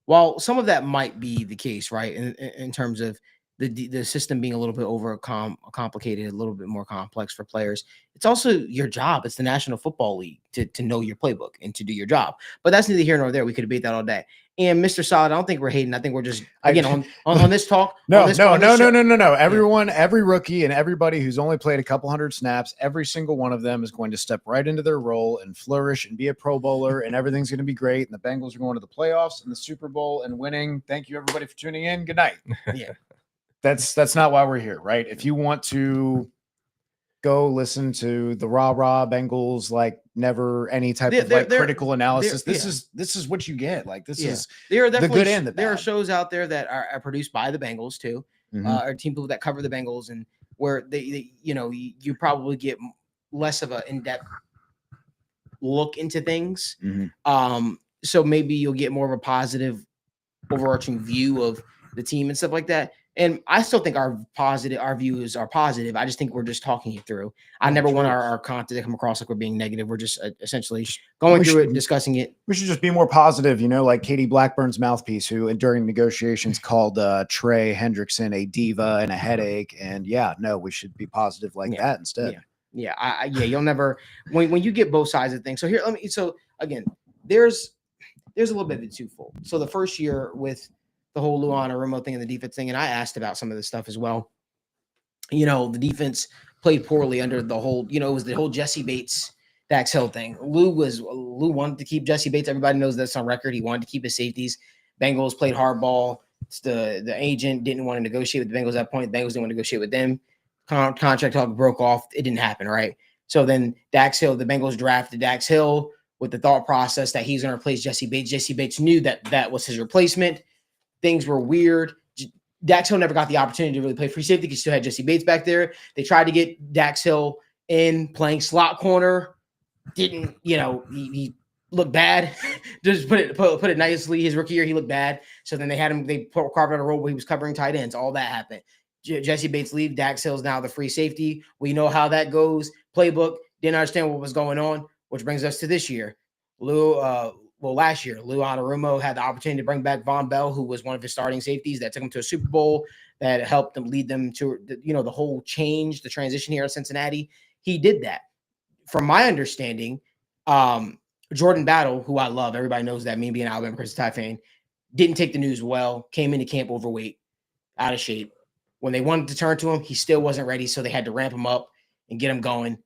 While some of that might be the case, right? In terms of the system being a little bit over complicated, a little bit more complex for players. It's also your job. It's the National Football League to know your playbook and to do your job. But that's neither here nor there. We could debate that all day. And Mr. Solid, I don't think we're hating. I think we're just, again, on this talk. No. Everyone, every rookie and everybody who's only played a couple hundred snaps, every single one of them is going to step right into their role and flourish and be a Pro Bowler, and everything's going to be great. And the Bengals are going to the playoffs and the Super Bowl and winning. Thank you, everybody, for tuning in. Good night. Yeah. That's not why we're here, right? If you want to go listen to the rah Bengals, like never any type of critical analysis, this is what you get. Like this is there are definitely the good and the bad. There are shows out there that are produced by the Bengals too, or team people that cover the Bengals, and where they you probably get less of an in-depth look into things. So maybe you'll get more of a positive overarching view of the team and stuff like that. And I still think our views are positive. I just think we're just talking it through. I never want our content to come across like we're being negative. We're just essentially going through it, discussing it. We should just be more positive, like Katie Blackburn's mouthpiece, who during negotiations called Trey Hendrickson a diva and a headache. And we should be positive like that instead. Yeah. You'll never when you get both sides of things. So here, so again, there's a little bit of it twofold. So the first year with the whole Luan Arumo thing and the defense thing, and I asked about some of this stuff as well. The defense played poorly under the whole, it was the whole Jesse Bates, Dax Hill thing. Lou wanted to keep Jesse Bates. Everybody knows that's on record. He wanted to keep his safeties. Bengals played hardball. The agent didn't want to negotiate with the Bengals at that point. The Bengals didn't want to negotiate with them. Contract talk broke off. It didn't happen, right? So then Dax Hill, the Bengals drafted Dax Hill with the thought process that he's going to replace Jesse Bates. Jesse Bates knew that was his replacement. Things were weird. Dax Hill never got the opportunity to really play free safety. He still had Jesse Bates back there. They tried to get Dax Hill in playing slot corner. Didn't, he looked bad. Just put it nicely. His rookie year, he looked bad. So then they carved out a role where he was covering tight ends. All that happened. Jesse Bates leave. Dax Hill's now the free safety. We know how that goes. Playbook. Didn't understand what was going on, which brings us to this year. Last year, Luan Arumo had the opportunity to bring back Von Bell, who was one of his starting safeties that took him to a Super Bowl, that helped them lead them to, the whole change, the transition here in Cincinnati. He did that. From my understanding, Jordan Battle, who I love, everybody knows that, me being an Alabama Crimson Tide fan, didn't take the news well, came into camp overweight, out of shape. When they wanted to turn to him, he still wasn't ready, so they had to ramp him up and get him going.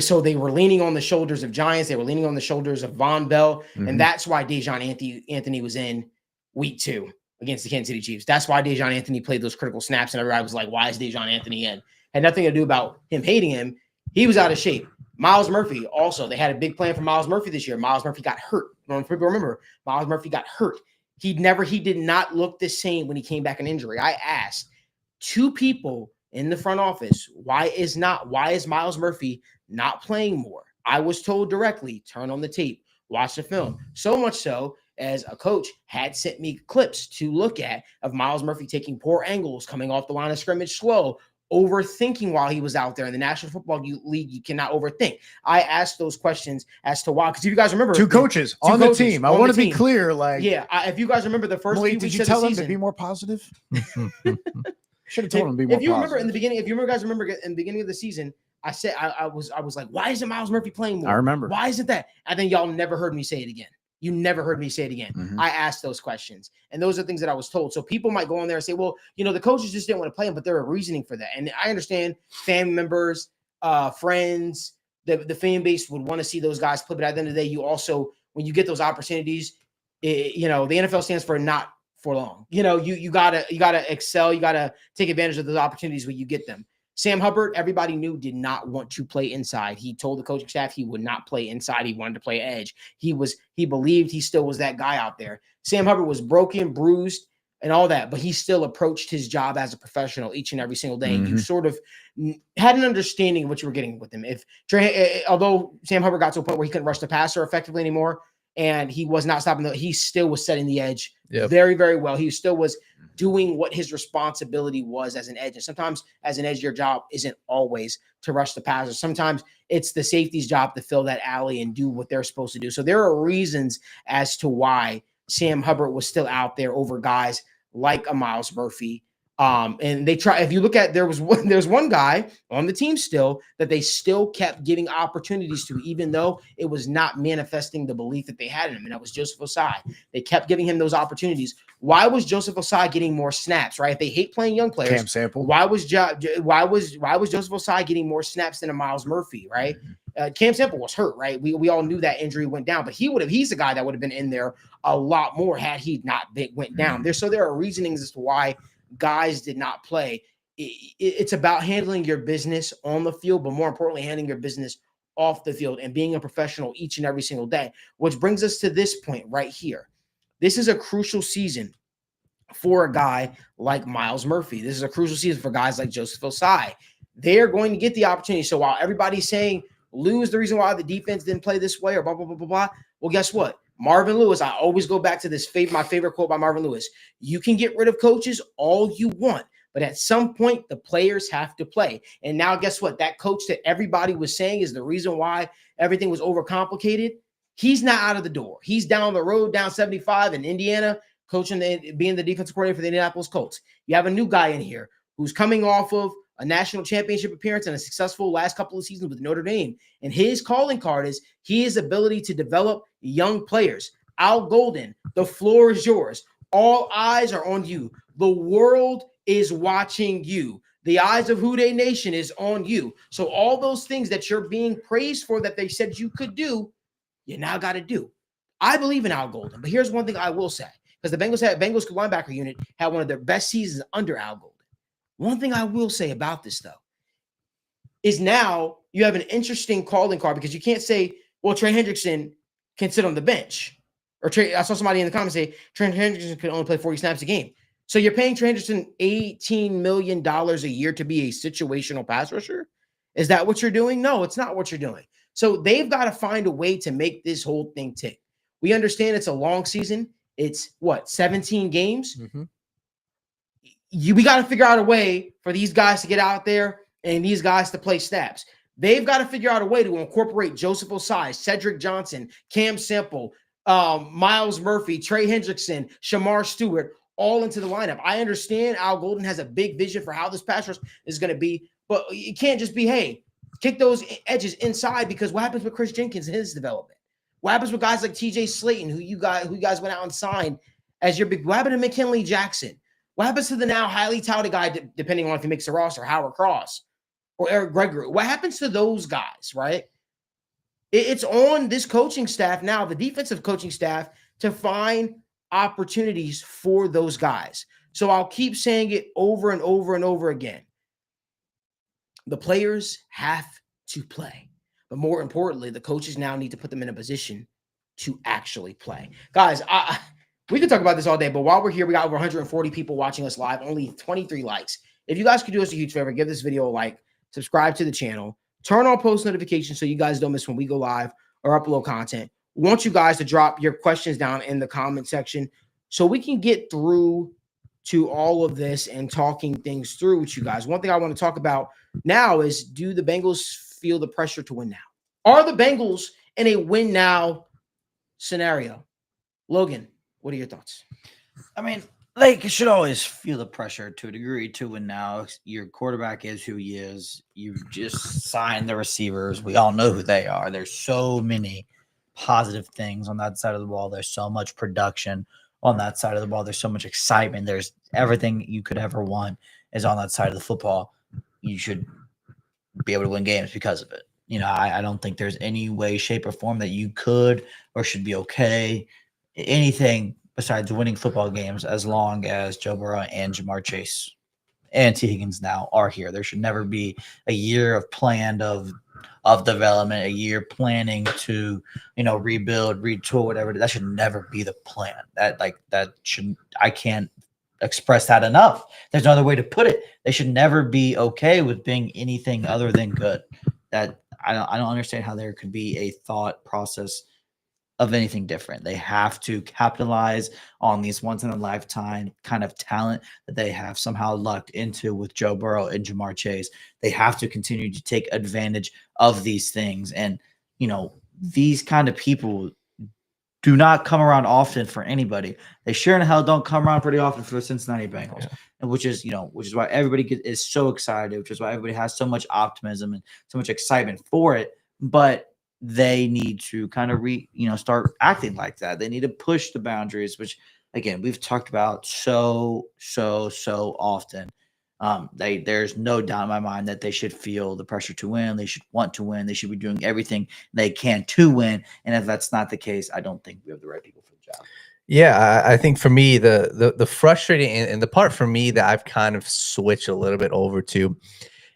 So they were leaning on the shoulders of Giants. They were leaning on the shoulders of Von Bell. Mm-hmm. And that's why Dejon Anthony was in week 2 against the Kansas City Chiefs. That's why Dejon Anthony played those critical snaps. And everybody was like, why is Dejon Anthony in? Had nothing to do about him hating him. He was out of shape. Myles Murphy also, they had a big plan for Myles Murphy this year. Myles Murphy got hurt. People remember, Myles Murphy got hurt. He did not look the same when he came back in injury. I asked 2 people in the front office, why is Myles Murphy not playing more? I was told directly, turn on the tape, watch the film. So much so as a coach had sent me clips to look at of Myles Murphy taking poor angles, coming off the line of scrimmage slow, overthinking while he was out there. In the National Football League, you cannot overthink. I asked those questions as to why, because if you guys remember, 2 coaches on the team. I want to be clear, if you guys remember the first Malik, few did weeks you of tell the them season, to be more positive? Should have told him to be more positive. If you remember in the beginning of the season, I said I was like, why isn't Myles Murphy playing more? I remember. Why isn't that? And then y'all never heard me say it again. You never heard me say it again. Mm-hmm. I asked those questions, and those are things that I was told. So people might go on there and say, well, the coaches just didn't want to play him, but there are reasoning for that. And I understand family members, friends, the fan base would want to see those guys play. But at the end of the day, you also, when you get those opportunities, the NFL stands for not for long. You gotta excel. You gotta take advantage of those opportunities when you get them. Sam Hubbard, everybody knew, did not want to play inside. He told the coaching staff he would not play inside. He wanted to play edge. He believed he still was that guy out there. Sam Hubbard was broken, bruised, and all that, but he still approached his job as a professional each and every single day. Mm-hmm. You sort of had an understanding of what you were getting with him. Although Sam Hubbard got to a point where he couldn't rush the passer effectively anymore, and he was not stopping he still was setting the edge very, very well. He still was doing what his responsibility was as an edge. And sometimes as an edge, your job isn't always to rush the passer. Sometimes it's the safety's job to fill that alley and do what they're supposed to do. So there are reasons as to why Sam Hubbard was still out there over guys like a Myles Murphy. And they try, if you look at, there's one guy on the team still that they still kept giving opportunities to, even though it was not manifesting the belief that they had in him. And that was Joseph Osai. They kept giving him those opportunities. Why was Joseph Osai getting more snaps, right? If they hate playing young players, Cam Sample. why was Joseph Osai getting more snaps than a Myles Murphy, right? Cam Sample was hurt, right? We all knew that injury went down, but he's the guy that would have been in there a lot more had he not went down. So there are reasonings as to why guys did not play. It's about handling your business on the field, but more importantly, handling your business off the field and being a professional each and every single day, which brings us to this point right here. This is a crucial season for a guy like Myles Murphy. This is a crucial season for guys like Joseph Osai. They are going to get the opportunity. So while everybody's saying Lou is the reason why the defense didn't play this way or blah, blah, blah, blah, blah, well, guess what? Marvin Lewis, I always go back to this my favorite quote by Marvin Lewis. You can get rid of coaches all you want, but at some point, the players have to play. And now guess what? That coach that everybody was saying is the reason why everything was overcomplicated. He's not out of the door. He's down the road, down 75 in Indiana, coaching, being the defensive coordinator for the Indianapolis Colts. You have a new guy in here who's coming off of a national championship appearance and a successful last couple of seasons with Notre Dame. And his calling card is his ability to develop young players. Al Golden, the floor is yours. All eyes are on you. The world is watching you. The eyes of Dey Nation is on you. So all those things that you're being praised for that they said you could do, you now got to do. I believe in Al Golden, but here's one thing I will say, because the Bengals linebacker unit had one of their best seasons under Al Golden. One thing I will say about this, though, is now you have an interesting calling card, because you can't say, well, Trey Hendrickson can sit on the bench. Or I saw somebody in the comments say Trey Hendrickson could only play 40 snaps a game. So you're paying Trey Hendrickson $18 million a year to be a situational pass rusher? Is that what you're doing? No, it's not what you're doing. So they've got to find a way to make this whole thing tick. We understand it's a long season. It's, 17 games? Mm-hmm. We got to figure out a way for these guys to get out there and these guys to play snaps. They've got to figure out a way to incorporate Joseph Osai, Cedric Johnson, Cam Sample, Miles Murphy, Trey Hendrickson, Shamar Stewart, all into the lineup. I understand Al Golden has a big vision for how this pass rush is going to be, but it can't just be, hey, kick those edges inside, because what happens with Chris Jenkins and his development? What happens with guys like TJ Slayton, who you guys went out and signed as your big? What happened to McKinley Jackson? What happens to the now highly touted guy, depending on if he makes the roster, Howard Cross or Eric Gregory? What happens to those guys, right? It's on this coaching staff now, the defensive coaching staff, to find opportunities for those guys. So I'll keep saying it over and over and over again. The players have to play. But more importantly, the coaches now need to put them in a position to actually play. Guys, we could talk about this all day, but while we're here, we got over 140 people watching us live, only 23 likes. If you guys could do us a huge favor, give this video a like, subscribe to the channel, turn on post notifications so you guys don't miss when we go live or upload content. We want you guys to drop your questions down in the comment section so we can get through to all of this and talking things through with you guys. One thing I want to talk about now is, do the Bengals feel the pressure to win now? Are the Bengals in a win now scenario? Logan, what are your thoughts? I mean, like, you should always feel the pressure to a degree to win now. Your quarterback is who he is. You've just signed the receivers. We all know who they are. There's so many positive things on that side of the ball. There's so much production on that side of the ball. There's so much excitement. There's everything you could ever want is on that side of the football. You should be able to win games because of it. You know, I don't think there's any way, shape, or form that you could or should be okay. Anything besides winning football games, as long as Joe Burrow and Jamar Chase and T. Higgins now are here. There should never be a year of planned of development, a year planning to, rebuild, retool, whatever. That should never be the plan. I can't express that enough. There's no other way to put it. They should never be okay with being anything other than good. That I don't understand how there could be a thought process of anything different. They have to capitalize on these once in a lifetime kind of talent that they have somehow lucked into with Joe Burrow and Jamar Chase. They have to continue to take advantage of these things. And, these kind of people do not come around often for anybody. They sure in hell don't come around pretty often for the Cincinnati Bengals. Yeah. And which is why everybody is so excited, which is why everybody has so much optimism and so much excitement for it. But they need to kind of start acting like that. They need to push the boundaries, which again, we've talked about so often. There's no doubt in my mind that they should feel the pressure to win. They should want to win. They should be doing everything they can to win. And if that's not the case, I don't think we have the right people for the job. Yeah, I think for me, the frustrating and the part for me that I've kind of switched a little bit over to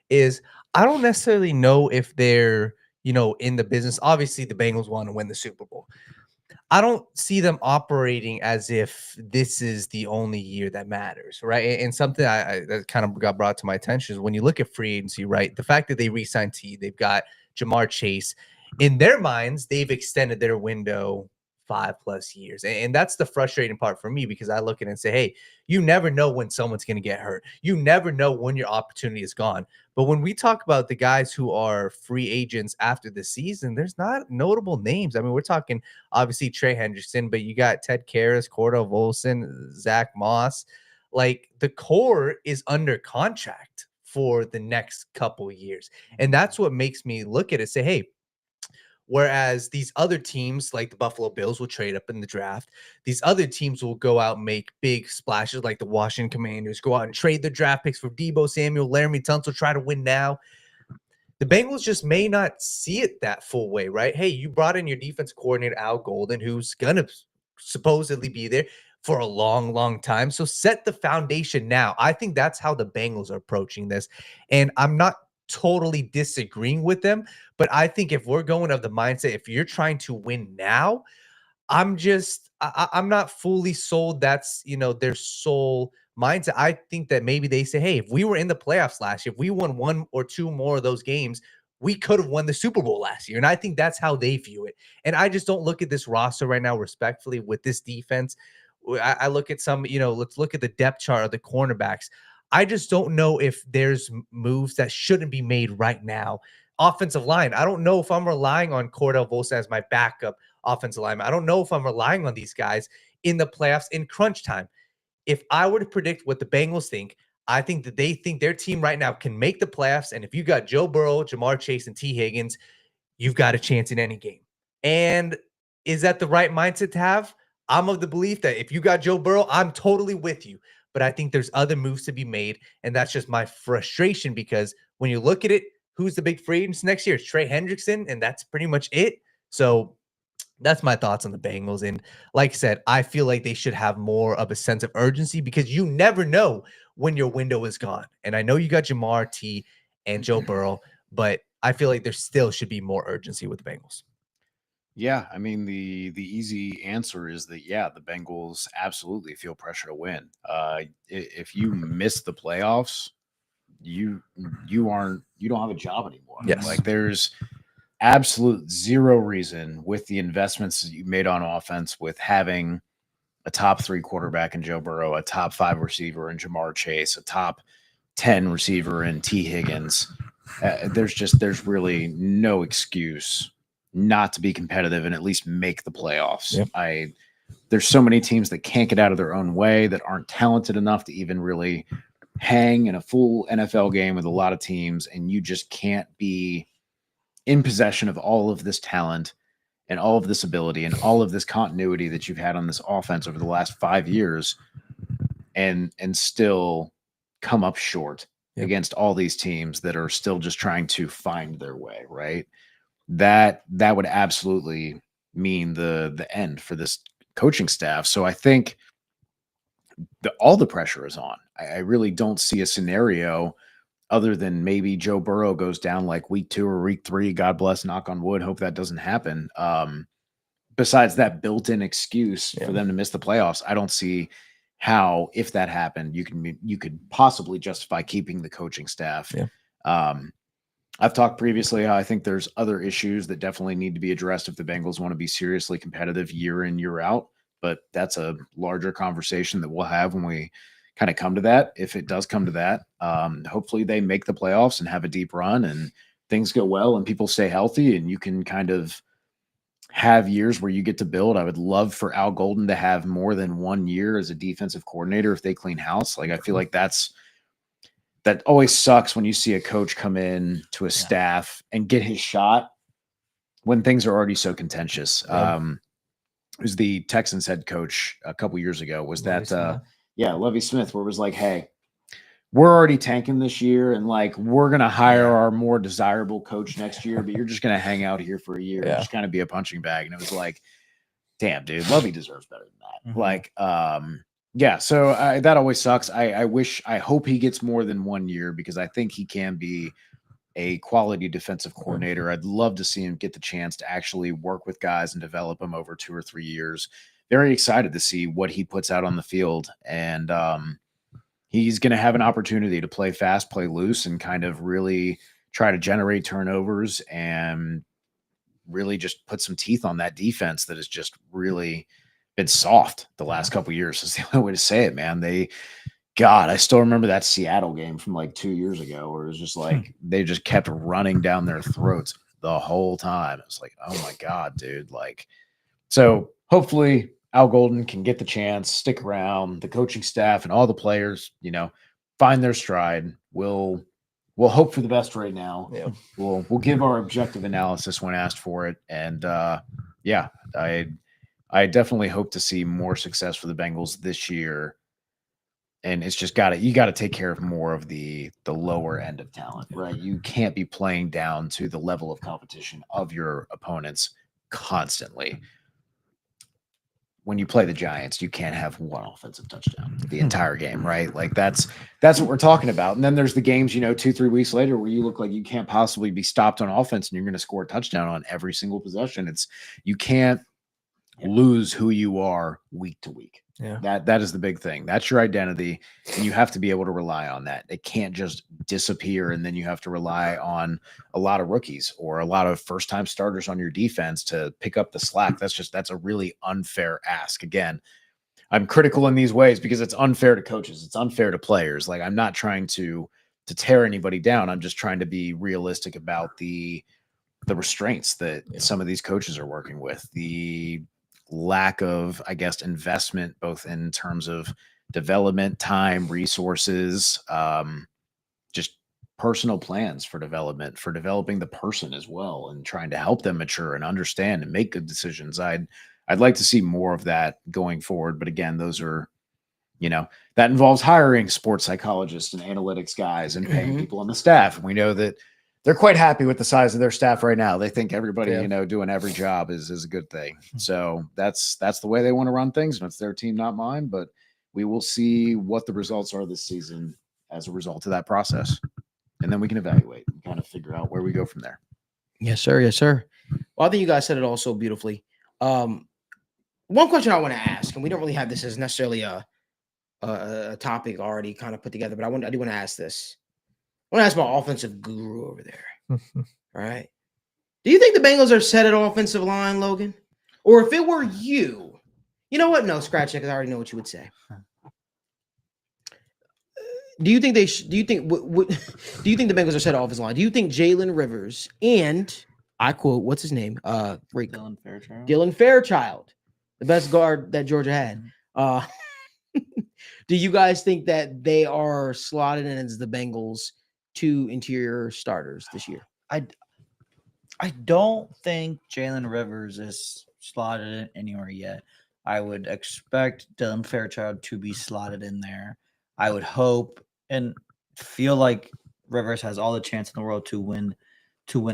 is I don't necessarily know if they're in the business. Obviously, the Bengals want to win the Super Bowl. I don't see them operating as if this is the only year that matters, right? And something that kind of got brought to my attention is when you look at free agency, right? The fact that they re-signed T, they've got Jamar Chase. In their minds, they've extended their window 5+ years. And that's the frustrating part for me, because I look at it and say, hey, you never know when someone's going to get hurt. You never know when your opportunity is gone. But when we talk about the guys who are free agents after the season, there's not notable names. I mean, we're talking obviously Trey Hendrickson, but you got Ted Karras, Cordell Volson, Zach Moss. Like, the core is under contract for the next couple years. And that's what makes me look at it, say, hey, whereas these other teams like the Buffalo Bills will trade up in the draft, these other teams will go out and make big splashes, like the Washington Commanders go out and trade their draft picks for Deebo Samuel, Laramie Tunsil, try to win now. The Bengals just may not see it that full way, right? Hey, you brought in your defense coordinator, Al Golden, who's going to supposedly be there for a long, long time. So set the foundation now. I think that's how the Bengals are approaching this. And I'm not totally disagreeing with them, but I think if we're going of the mindset, if you're trying to win now, I'm not fully sold that's, their sole mindset. I think that maybe they say, hey, if we were in the playoffs last year, if we won 1 or 2 more of those games, we could have won the Super Bowl last year. And I think that's how they view it. And I just don't look at this roster right now respectfully with this defense. I look at some, let's look at the depth chart of the cornerbacks. I just don't know if there's moves that shouldn't be made right now. Offensive line, I don't know if I'm relying on Cordell Volson as my backup offensive lineman. I don't know if I'm relying on these guys in the playoffs in crunch time. If I were to predict what the Bengals think, I think that they think their team right now can make the playoffs. And if you got Joe Burrow, Jamar Chase, and T. Higgins, you've got a chance in any game. And is that the right mindset to have? I'm of the belief that if you got Joe Burrow, I'm totally with you. But I think there's other moves to be made. And that's just my frustration, because when you look at it, who's the big free agents next year? It's Trey Hendrickson, and that's pretty much it. So that's my thoughts on the Bengals. And like I said, I feel like they should have more of a sense of urgency, because you never know when your window is gone. And I know you got Jamar, T, and Joe Burrow, but I feel like there still should be more urgency with the Bengals. Yeah, I mean the easy answer is that the Bengals absolutely feel pressure to win. If you miss the playoffs, you don't have a job anymore. Yes. Like, there's absolute zero reason, with the investments that you made on offense, with having a top 3 quarterback in Joe Burrow, a top 5 receiver in Jamar Chase, a top 10 receiver in T. Higgins. There's really no excuse not to be competitive and at least make the playoffs. Yep. There's so many teams that can't get out of their own way, that aren't talented enough to even really hang in a full NFL game with a lot of teams, and you just can't be in possession of all of this talent and all of this ability and all of this continuity that you've had on this offense over the last 5 years, and still come up short against all these teams that are still just trying to find their way, right? That would absolutely mean the end for this coaching staff. So I think all the pressure is on. I really don't see a scenario other than maybe Joe Burrow goes down like week 2 or week 3. God bless, knock on wood. Hope that doesn't happen. Besides that built-in excuse for them to miss the playoffs, I don't see how, if that happened, you could possibly justify keeping the coaching staff. I've talked previously how I think there's other issues that definitely need to be addressed if the Bengals want to be seriously competitive year in, year out. But that's a larger conversation that we'll have when we kind of come to that. If it does come to that, hopefully they make the playoffs and have a deep run and things go well and people stay healthy and you can kind of have years where you get to build. I would love for Al Golden to have more than 1 year as a defensive coordinator if they clean house. Like, I feel like that always sucks when you see a coach come in to a staff and get his shot when things are already so contentious. It was the Texans head coach a couple years ago. Was Lovie Smith, where it was like, hey, we're already tanking this year, and like, we're going to hire our more desirable coach next year, but you're just going to hang out here for a year and just kind of be a punching bag. And it was like, damn, dude, Lovie deserves better than that. Like, so that always sucks. I hope he gets more than 1 year, because I think he can be a quality defensive coordinator. I'd love to see him get the chance to actually work with guys and develop them over 2 or 3 years. Very excited to see what he puts out on the field. And he's going to have an opportunity to play fast, play loose, and kind of really try to generate turnovers and really just put some teeth on that defense that has just really been soft the last couple of years. Is the only way to say it, man. God, I still remember that Seattle game from like 2 years ago where it was just like they just kept running down their throats the whole time. It's like, oh my God, dude. Like, so hopefully Al Golden can get the chance, stick around, the coaching staff and all the players, find their stride. We'll hope for the best right now. Yeah. We'll give our objective analysis when asked for it. And yeah, I definitely hope to see more success for the Bengals this year. And it's just you got to take care of more of the lower end of talent, right? You can't be playing down to the level of competition of your opponents constantly. When you play the Giants, you can't have one offensive touchdown the entire game, right? Like that's what we're talking about. And then there's the games, 2-3 weeks later where you look like you can't possibly be stopped on offense and you're going to score a touchdown on every single possession. You can't lose who you are week to week. Yeah. That is the big thing. That's your identity, and you have to be able to rely on that. It can't just disappear, and then you have to rely on a lot of rookies or a lot of first-time starters on your defense to pick up the slack. That's a really unfair ask. Again, I'm critical in these ways because it's unfair to coaches. It's unfair to players. Like, I'm not trying to tear anybody down. I'm just trying to be realistic about the restraints that some of these coaches are working with, the lack of, I guess, investment, both in terms of development, time, resources, just personal plans for development, for developing the person as well, and trying to help them mature and understand and make good decisions. I'd like to see more of that going forward. But again, those are, that involves hiring sports psychologists and analytics guys and paying people on the staff. And we know that they're quite happy with the size of their staff right now. They think everybody, doing every job is a good thing. So that's the way they want to run things. And it's their team, not mine. But we will see what the results are this season as a result of that process. And then we can evaluate and kind of figure out where we go from there. Yes, sir. Yes, sir. Well, I think you guys said it all so beautifully. One question I want to ask, and we don't really have this as necessarily a topic already kind of put together, but I do want to ask this. I want to ask my offensive guru over there. All right. Do you think the Bengals are set at offensive line, Logan? Or if it were you, you know what? No, scratch it, because I already know what you would say. Do you think do you think do you think the Bengals are set at offensive line? Do you think Jalen Rivers and, I quote, what's his name? Dylan Fairchild, the best guard that Georgia had. Do you guys think that they are slotted in as the Bengals' two interior starters this year? I don't think Jalen Rivers is slotted in anywhere yet. I would expect Dylan Fairchild to be slotted in there. I would hope and feel like Rivers has all the chance in the world to win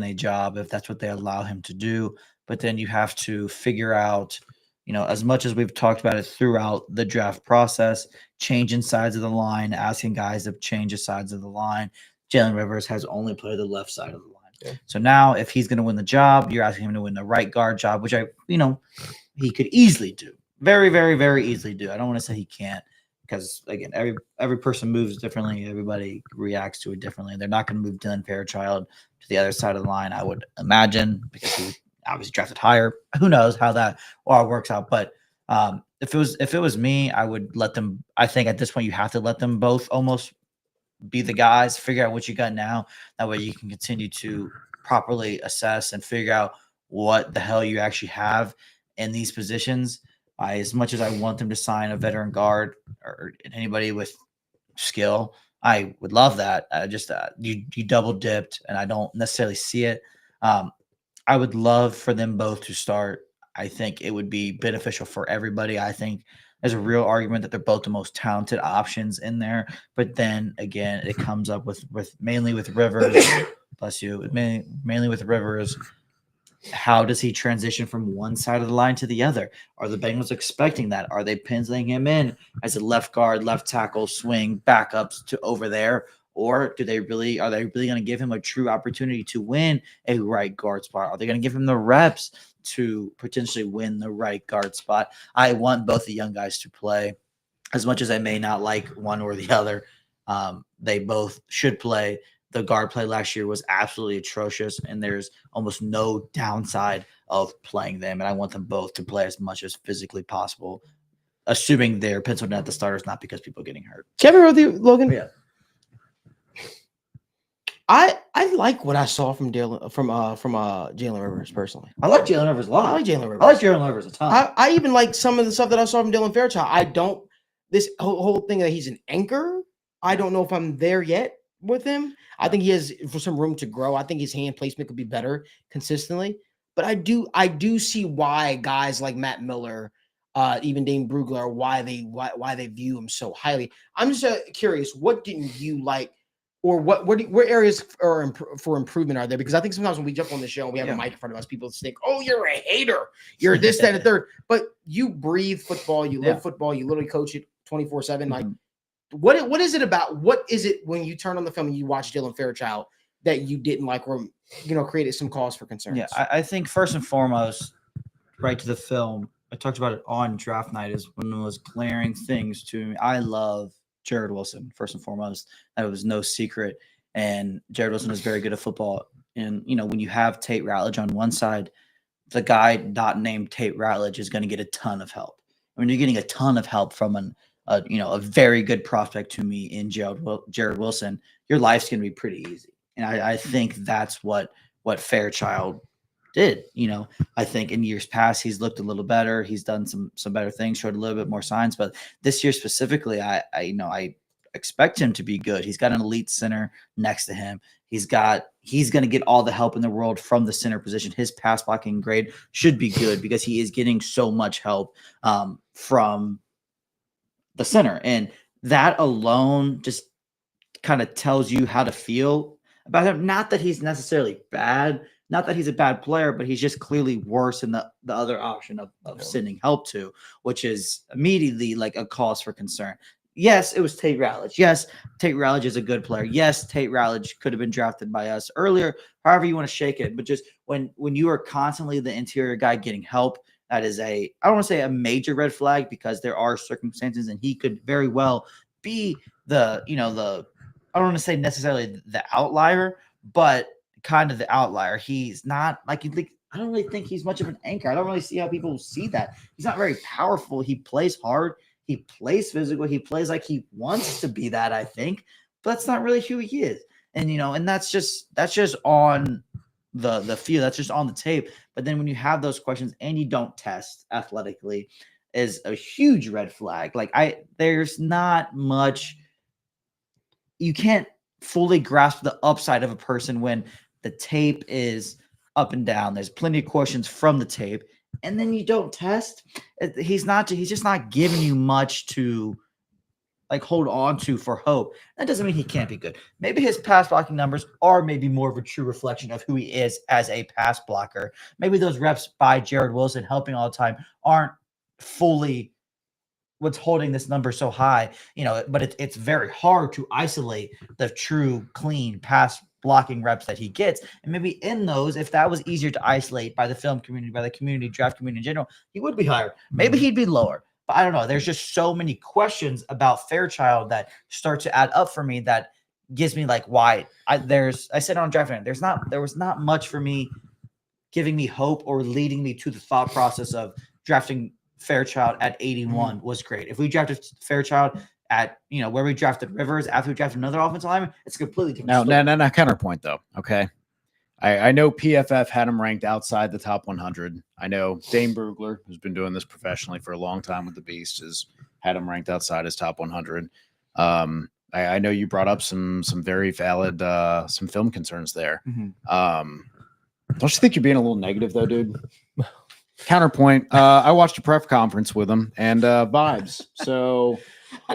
a job if that's what they allow him to do. But then you have to figure out, as much as we've talked about it throughout the draft process, changing sides of the line, asking guys to change the sides of the line. Jalen Rivers has only played the left side of the line. Yeah. So now if he's going to win the job, you're asking him to win the right guard job, which he could easily do. Very, very, very easily do. I don't want to say he can't, because again, every person moves differently. Everybody reacts to it differently. They're not going to move Dylan Fairchild to the other side of the line, I would imagine, because he was obviously drafted higher. Who knows how that all works out? But if it was me, I would let them. I think at this point you have to let them both almost be the guys, figure out what you got now. That way you can continue to properly assess and figure out what the hell you actually have in these positions. As much as I want them to sign a veteran guard or anybody with skill, I would love that. You double dipped, and I don't necessarily see it. I would love for them both to start. I think it would be beneficial for everybody. I think there's a real argument that they're both the most talented options in there. But then again, it comes up with mainly with Rivers. Bless you. Mainly with Rivers. How does he transition from one side of the line to the other? Are the Bengals expecting that? Are they penciling him in as a left guard, left tackle, swing, backups to over there? Or are they really going to give him a true opportunity to win a right guard spot? Are they going to give him the reps to potentially win the right guard spot? I want both the young guys to play. As much as I may not like one or the other, they both should play. the guard play last year was absolutely atrocious, and there's almost no downside of playing them. And I want them both to play as much as physically possible, assuming they're penciled in at the starters, not because people are getting hurt. Can I be with you, Logan? Yeah. I like what I saw from Jalen Rivers personally. I like Jalen Rivers a lot. I like Jalen Rivers. I like Jalen Rivers a ton. I even like some of the stuff that I saw from Dylan Fairchild. I don't this whole thing that he's an anchor. I don't know if I'm there yet with him. I think he has for some room to grow. I think his hand placement could be better consistently. But I do see why guys like Matt Miller, even Dane Brugler, why they view him so highly. I'm just curious, what didn't you like? Or what areas are for improvement are there? Because I think sometimes when we jump on the show and we have a mic in front of us, people think, "Oh, you're a hater. You're this, that, and third." But you breathe football. You live football. You literally coach it 24/7. Like, what is it about? What is it when you turn on the film and you watch Dylan Fairchild that you didn't like, or created some cause for concern? Yeah, I think first and foremost, right to the film. I talked about it on draft night. Is one of the most glaring things to me. I love Jared Wilson, first and foremost. That was no secret. And Jared Wilson is very good at football. And, when you have Tate Ratledge on one side, the guy not named Tate Ratledge is going to get a ton of help. When you're getting a ton of help from a very good prospect to me in Jared Wilson, your life's going to be pretty easy. And I think that's what Fairchild did. I think in years past, he's looked a little better. He's done some better things, showed a little bit more signs. But this year specifically, I expect him to be good. He's got an elite center next to him. He's going to get all the help in the world from the center position. His pass blocking grade should be good because he is getting so much help from the center. And that alone just kind of tells you how to feel about him. Not that he's necessarily bad, not that he's a bad player, but he's just clearly worse than the other option of sending help to, which is immediately like a cause for concern. Yes, it was Tate Ratledge. Yes, Tate Ratledge is a good player. Yes, Tate Ratledge could have been drafted by us earlier, however you want to shake it. But just when you are constantly the interior guy getting help, that is I don't want to say a major red flag, because there are circumstances and he could very well be I don't want to say necessarily the outlier, but kind of the outlier. He's not I don't really think he's much of an anchor. I don't really see how people see that. He's not very powerful. He plays hard. He plays physical. He plays like he wants to be that, I think, but that's not really who he is. And, and that's just on the field. That's just on the tape. But then when you have those questions and you don't test athletically is a huge red flag. There's not much, you can't fully grasp the upside of a person when the tape is up and down. There's plenty of questions from the tape, and then you don't test. He's just not giving you much to hold on to for hope. That doesn't mean he can't be good. Maybe his pass blocking numbers are maybe more of a true reflection of who he is as a pass blocker. Maybe those reps by Jared Wilson helping all the time aren't fully what's holding this number so high, but it's very hard to isolate the true clean pass blocking reps that he gets. And maybe in those, if that was easier to isolate by the film community, by the community, draft community in general, he would be higher. Maybe he'd be lower. But I don't know. There's just so many questions about Fairchild that start to add up for me that gives me why. I said on draft night, there was not much for me giving me hope or leading me to the thought process of drafting Fairchild at 81 was great. If we drafted Fairchild at where we drafted Rivers after we drafted another offensive lineman, it's a completely different story. Now, counterpoint though. Okay, I know PFF had him ranked outside the top 100. I know Dane Brugler, who's been doing this professionally for a long time with the Beast, has had him ranked outside his top 100. I know you brought up some very valid some film concerns there. Don't you think you're being a little negative though, dude? Counterpoint. I watched a prep conference with him and vibes. So I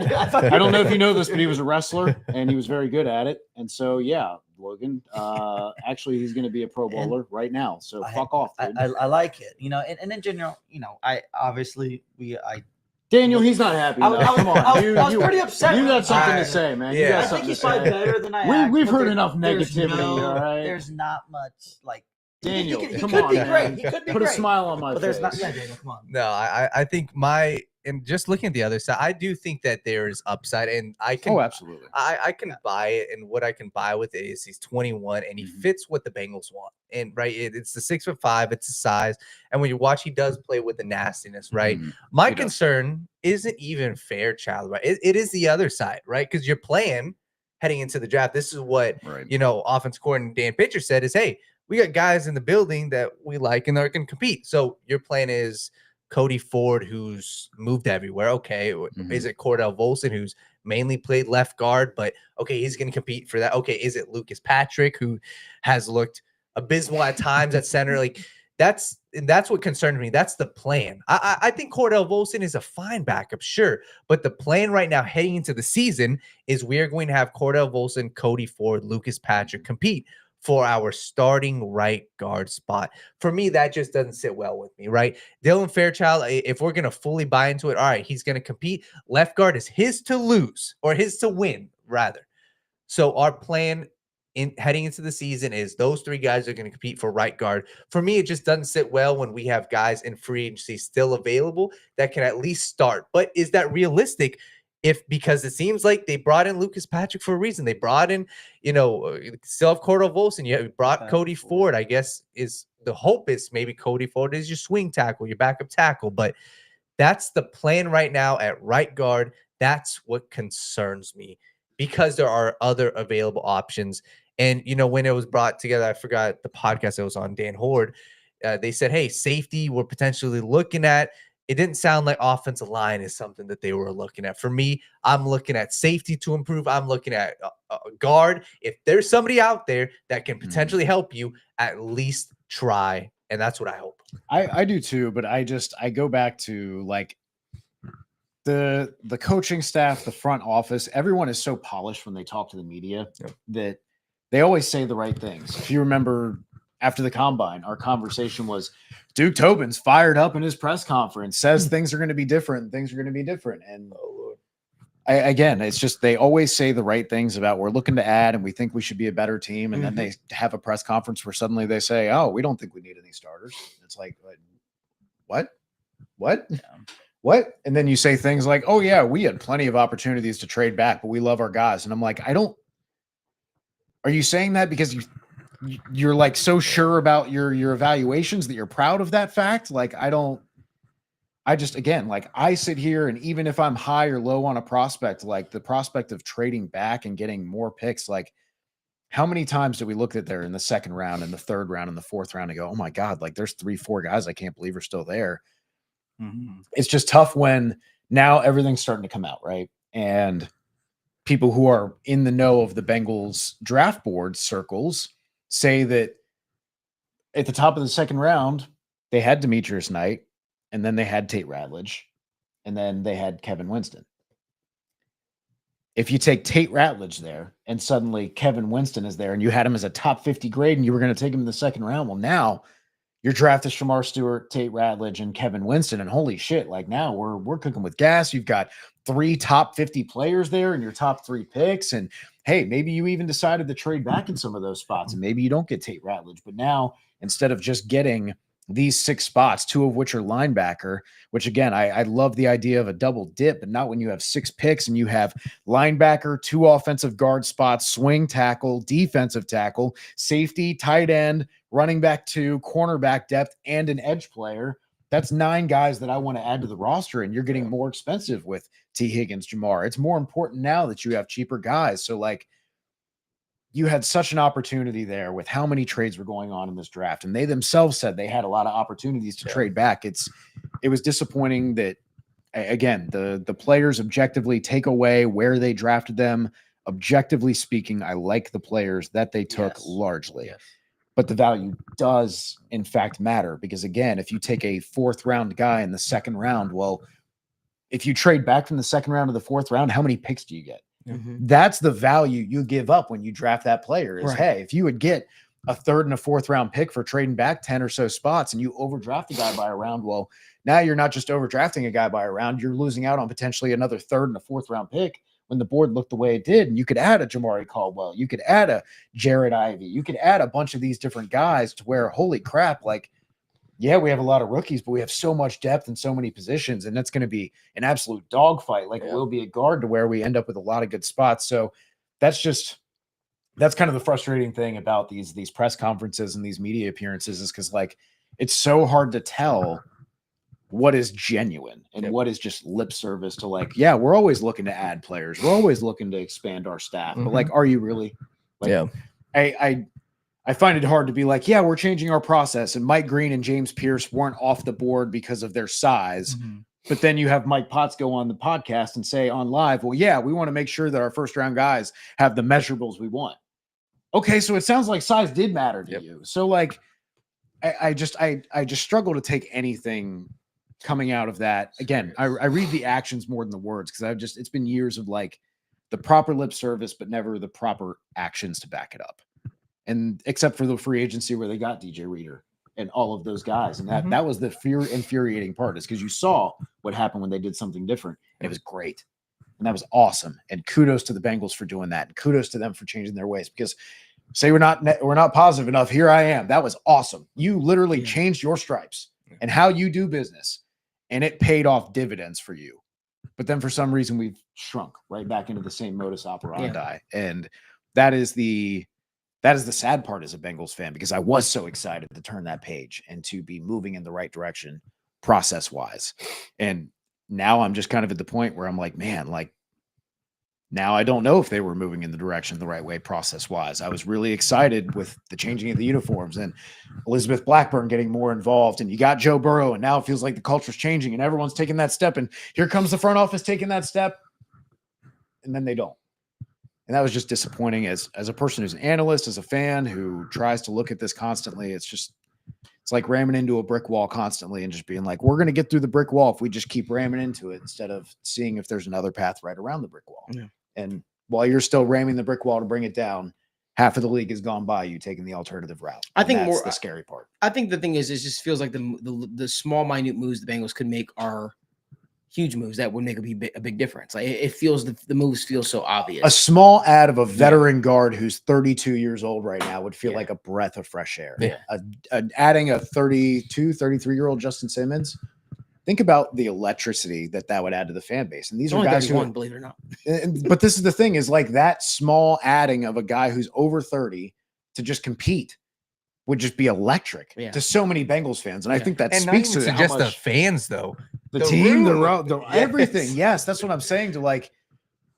don't know if you know this, but he was a wrestler and he was very good at it. And so, yeah, Logan, actually, he's going to be a Pro Bowler right now. So fuck off, dude. I like it, and in general, Daniel, he's not happy. Come on, I was pretty upset. You got something to say, man. Yeah. I think he's probably better than I am. We've heard enough negativity. All right. There's not much Daniel, he come could on, be man. great. He could be Put great. a smile on my But face. there's not. Yeah, Daniel, come on. No, I think my and just looking at the other side, I do think that there is upside, and I can absolutely. I can buy it, and what I can buy with it is he's 21 and he fits what the Bengals want. And right, it's the 6'5", it's the size, and when you watch, he does play with the nastiness, right? My He does. concern isn't even Fairchild, right? It is the other side, right? Because you're playing heading into the draft. This is what offense coordinator Dan Pitcher said is, hey, we got guys in the building that we like and that can compete. So your plan is Cody Ford, who's moved everywhere. Okay. Is it Cordell Volson, who's mainly played left guard, but okay, he's going to compete for that. Okay. Is it Lucas Patrick, who has looked abysmal at times at center? Like that's what concerns me. That's the plan. I think Cordell Volson is a fine backup, sure. But the plan right now heading into the season is we are going to have Cordell Volson, Cody Ford, Lucas Patrick compete for our starting right guard spot. For me, that just doesn't sit well with me, right? Dylan Fairchild, if we're going to fully buy into it, all right, he's going to compete. Left guard is his to lose, or his to win, rather. So our plan heading into the season is those three guys are going to compete for right guard. For me, it just doesn't sit well when we have guys in free agency still available that can at least start. But is that realistic? Because it seems like they brought in Lucas Patrick for a reason. They brought in, still have Cordell Volson. You brought Cody Ford. I guess is the hope is maybe Cody Ford is your swing tackle, your backup tackle. But that's the plan right now at right guard. That's what concerns me because there are other available options. And, when it was brought together, I forgot the podcast that was on Dan Horde. They said, hey, safety we're potentially looking at. It didn't sound like offensive line is something that they were looking at. For me, I'm looking at safety to improve. I'm looking at guard. If there's somebody out there that can potentially help you, at least try. And that's what I hope. I do too, but I go back to like the coaching staff, the front office, everyone is so polished when they talk to the media that they always say the right things. If you remember after the combine, our conversation was Duke Tobin's fired up in his press conference, says things are going to be different. Things are going to be different. And again, it's just, they always say the right things about we're looking to add and we think we should be a better team. And then they have a press conference where suddenly they say, oh, we don't think we need any starters. It's like, what? Yeah. What? And then you say things like, oh yeah, we had plenty of opportunities to trade back, but we love our guys. And I'm like, are you saying that because you're like so sure about your evaluations that you're proud of that fact? Like, I sit here and even if I'm high or low on a prospect, like the prospect of trading back and getting more picks, like how many times do we look at there in the second round and the third round and the fourth round and go, oh my God, like there's 3-4 guys I can't believe are still there. It's just tough when now everything's starting to come out, right? And people who are in the know of the Bengals draft board circles say that at the top of the second round, they had Demetrius Knight, and then they had Tate Ratledge, and then they had Kevin Winston. If you take Tate Ratledge there, and suddenly Kevin Winston is there, and you had him as a top 50 grade, and you were going to take him in the second round, well, now your draft is Shamar Stewart, Tate Ratledge, and Kevin Winston, and holy shit, like now we're cooking with gas. You've got 3 top 50 players there in your top 3 picks, and hey, maybe you even decided to trade back in some of those spots, and maybe you don't get Tate Ratledge, but now instead of just getting these 6 spots, 2 of which are linebacker, which again, I love the idea of a double dip, but not when you have 6 picks and you have linebacker, 2 offensive guard spots, swing tackle, defensive tackle, safety, tight end, running back 2, cornerback depth, and an edge player. That's 9 guys that I want to add to the roster, and you're getting more expensive with T. Higgins, Jamar. It's more important now that you have cheaper guys. So like, you had such an opportunity there with how many trades were going on in this draft. And they themselves said they had a lot of opportunities to trade back. It was disappointing that, again, the players objectively take away where they drafted them. Objectively speaking, I like the players that they took largely. Yes. But the value does, in fact, matter. Because, again, if you take a 4th-round guy in the 2nd round, well, if you trade back from the 2nd round to the 4th round, how many picks do you get? That's the value you give up when you draft that player is, hey, if you would get a 3rd and a 4th round pick for trading back 10 or so spots and you overdraft a guy by a round, well, now you're not just overdrafting a guy by a round, you're losing out on potentially another 3rd and a 4th round pick when the board looked the way it did. And you could add a Jamari Caldwell, you could add a Jared Ivey, you could add a bunch of these different guys to where, holy crap, like yeah, we have a lot of rookies, but we have so much depth in so many positions, and that's going to be an absolute dogfight, like it will be at guard, to where we end up with a lot of good spots. So that's kind of the frustrating thing about these press conferences and these media appearances, is because like it's so hard to tell what is genuine and what is just lip service to like, yeah, we're always looking to add players, we're always looking to expand our staff, but like, are you really? Like, I find it hard to be like, yeah, we're changing our process, and Mike Green and James Pierce weren't off the board because of their size. But then you have Mike Potts go on the podcast and say on live, well, yeah, we want to make sure that our first round guys have the measurables we want. Okay, so it sounds like size did matter to you. So like, I just struggle to take anything coming out of that. Again, I read the actions more than the words, because it's been years of like the proper lip service, but never the proper actions to back it up. And except for the free agency where they got DJ Reader and all of those guys. And that was the infuriating part, is because you saw what happened when they did something different. And it was great. And that was awesome. And kudos to the Bengals for doing that. And kudos to them for changing their ways, because say we're not positive enough. Here I am. That was awesome. You literally changed your stripes and how you do business, and it paid off dividends for you. But then for some reason we've shrunk right back into the same modus operandi. And that is the sad part as a Bengals fan, because I was so excited to turn that page and to be moving in the right direction process wise. And now I'm just kind of at the point where I'm like, man, like now I don't know if they were moving in the direction the right way process wise. I was really excited with the changing of the uniforms and Elizabeth Blackburn getting more involved, and you got Joe Burrow, and now it feels like the culture's changing and everyone's taking that step, and here comes the front office taking that step, and then they don't. And that was just disappointing as a person who's an analyst, as a fan who tries to look at this constantly. It's like ramming into a brick wall constantly and just being like, we're going to get through the brick wall if we just keep ramming into it, instead of seeing if there's another path right around the brick wall. Yeah. And while you're still ramming the brick wall to bring it down, half of the league has gone by you taking the alternative route. I think that's the scary part. I think the thing is, it just feels like the small, minute moves the Bengals could make are huge moves that would make a big difference. Like it feels, the moves feel so obvious. A small ad of a veteran guard who's 32 years old right now would feel like a breath of fresh air. Adding a 32, 33-year-old Justin Simmons. Think about the electricity that would add to the fan base. And these are guys who, believe it or not. But this is the thing, is like that small adding of a guy who's over 30 to just compete would just be electric to so many Bengals fans. And I think that speaks to just the fans, though. The team, everything. Yes, that's what I'm saying, to like,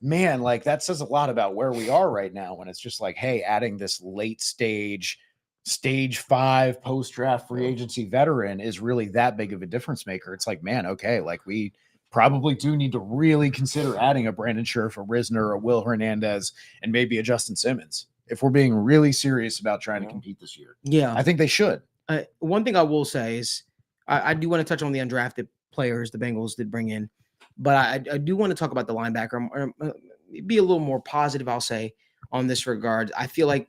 man, like that says a lot about where we are right now, when it's just like, hey, adding this late stage 5 post-draft free agency veteran is really that big of a difference maker. It's like, man, okay, like we probably do need to really consider adding a Brandon Scherf, a Risner, a Will Hernandez, and maybe a Justin Simmons if we're being really serious about trying to compete this year. Yeah, I think they should. One thing I will say is I do want to touch on the undrafted players the Bengals did bring in, but I do want to talk about the linebacker. Be a little more positive, I'll say, on this regard. I feel like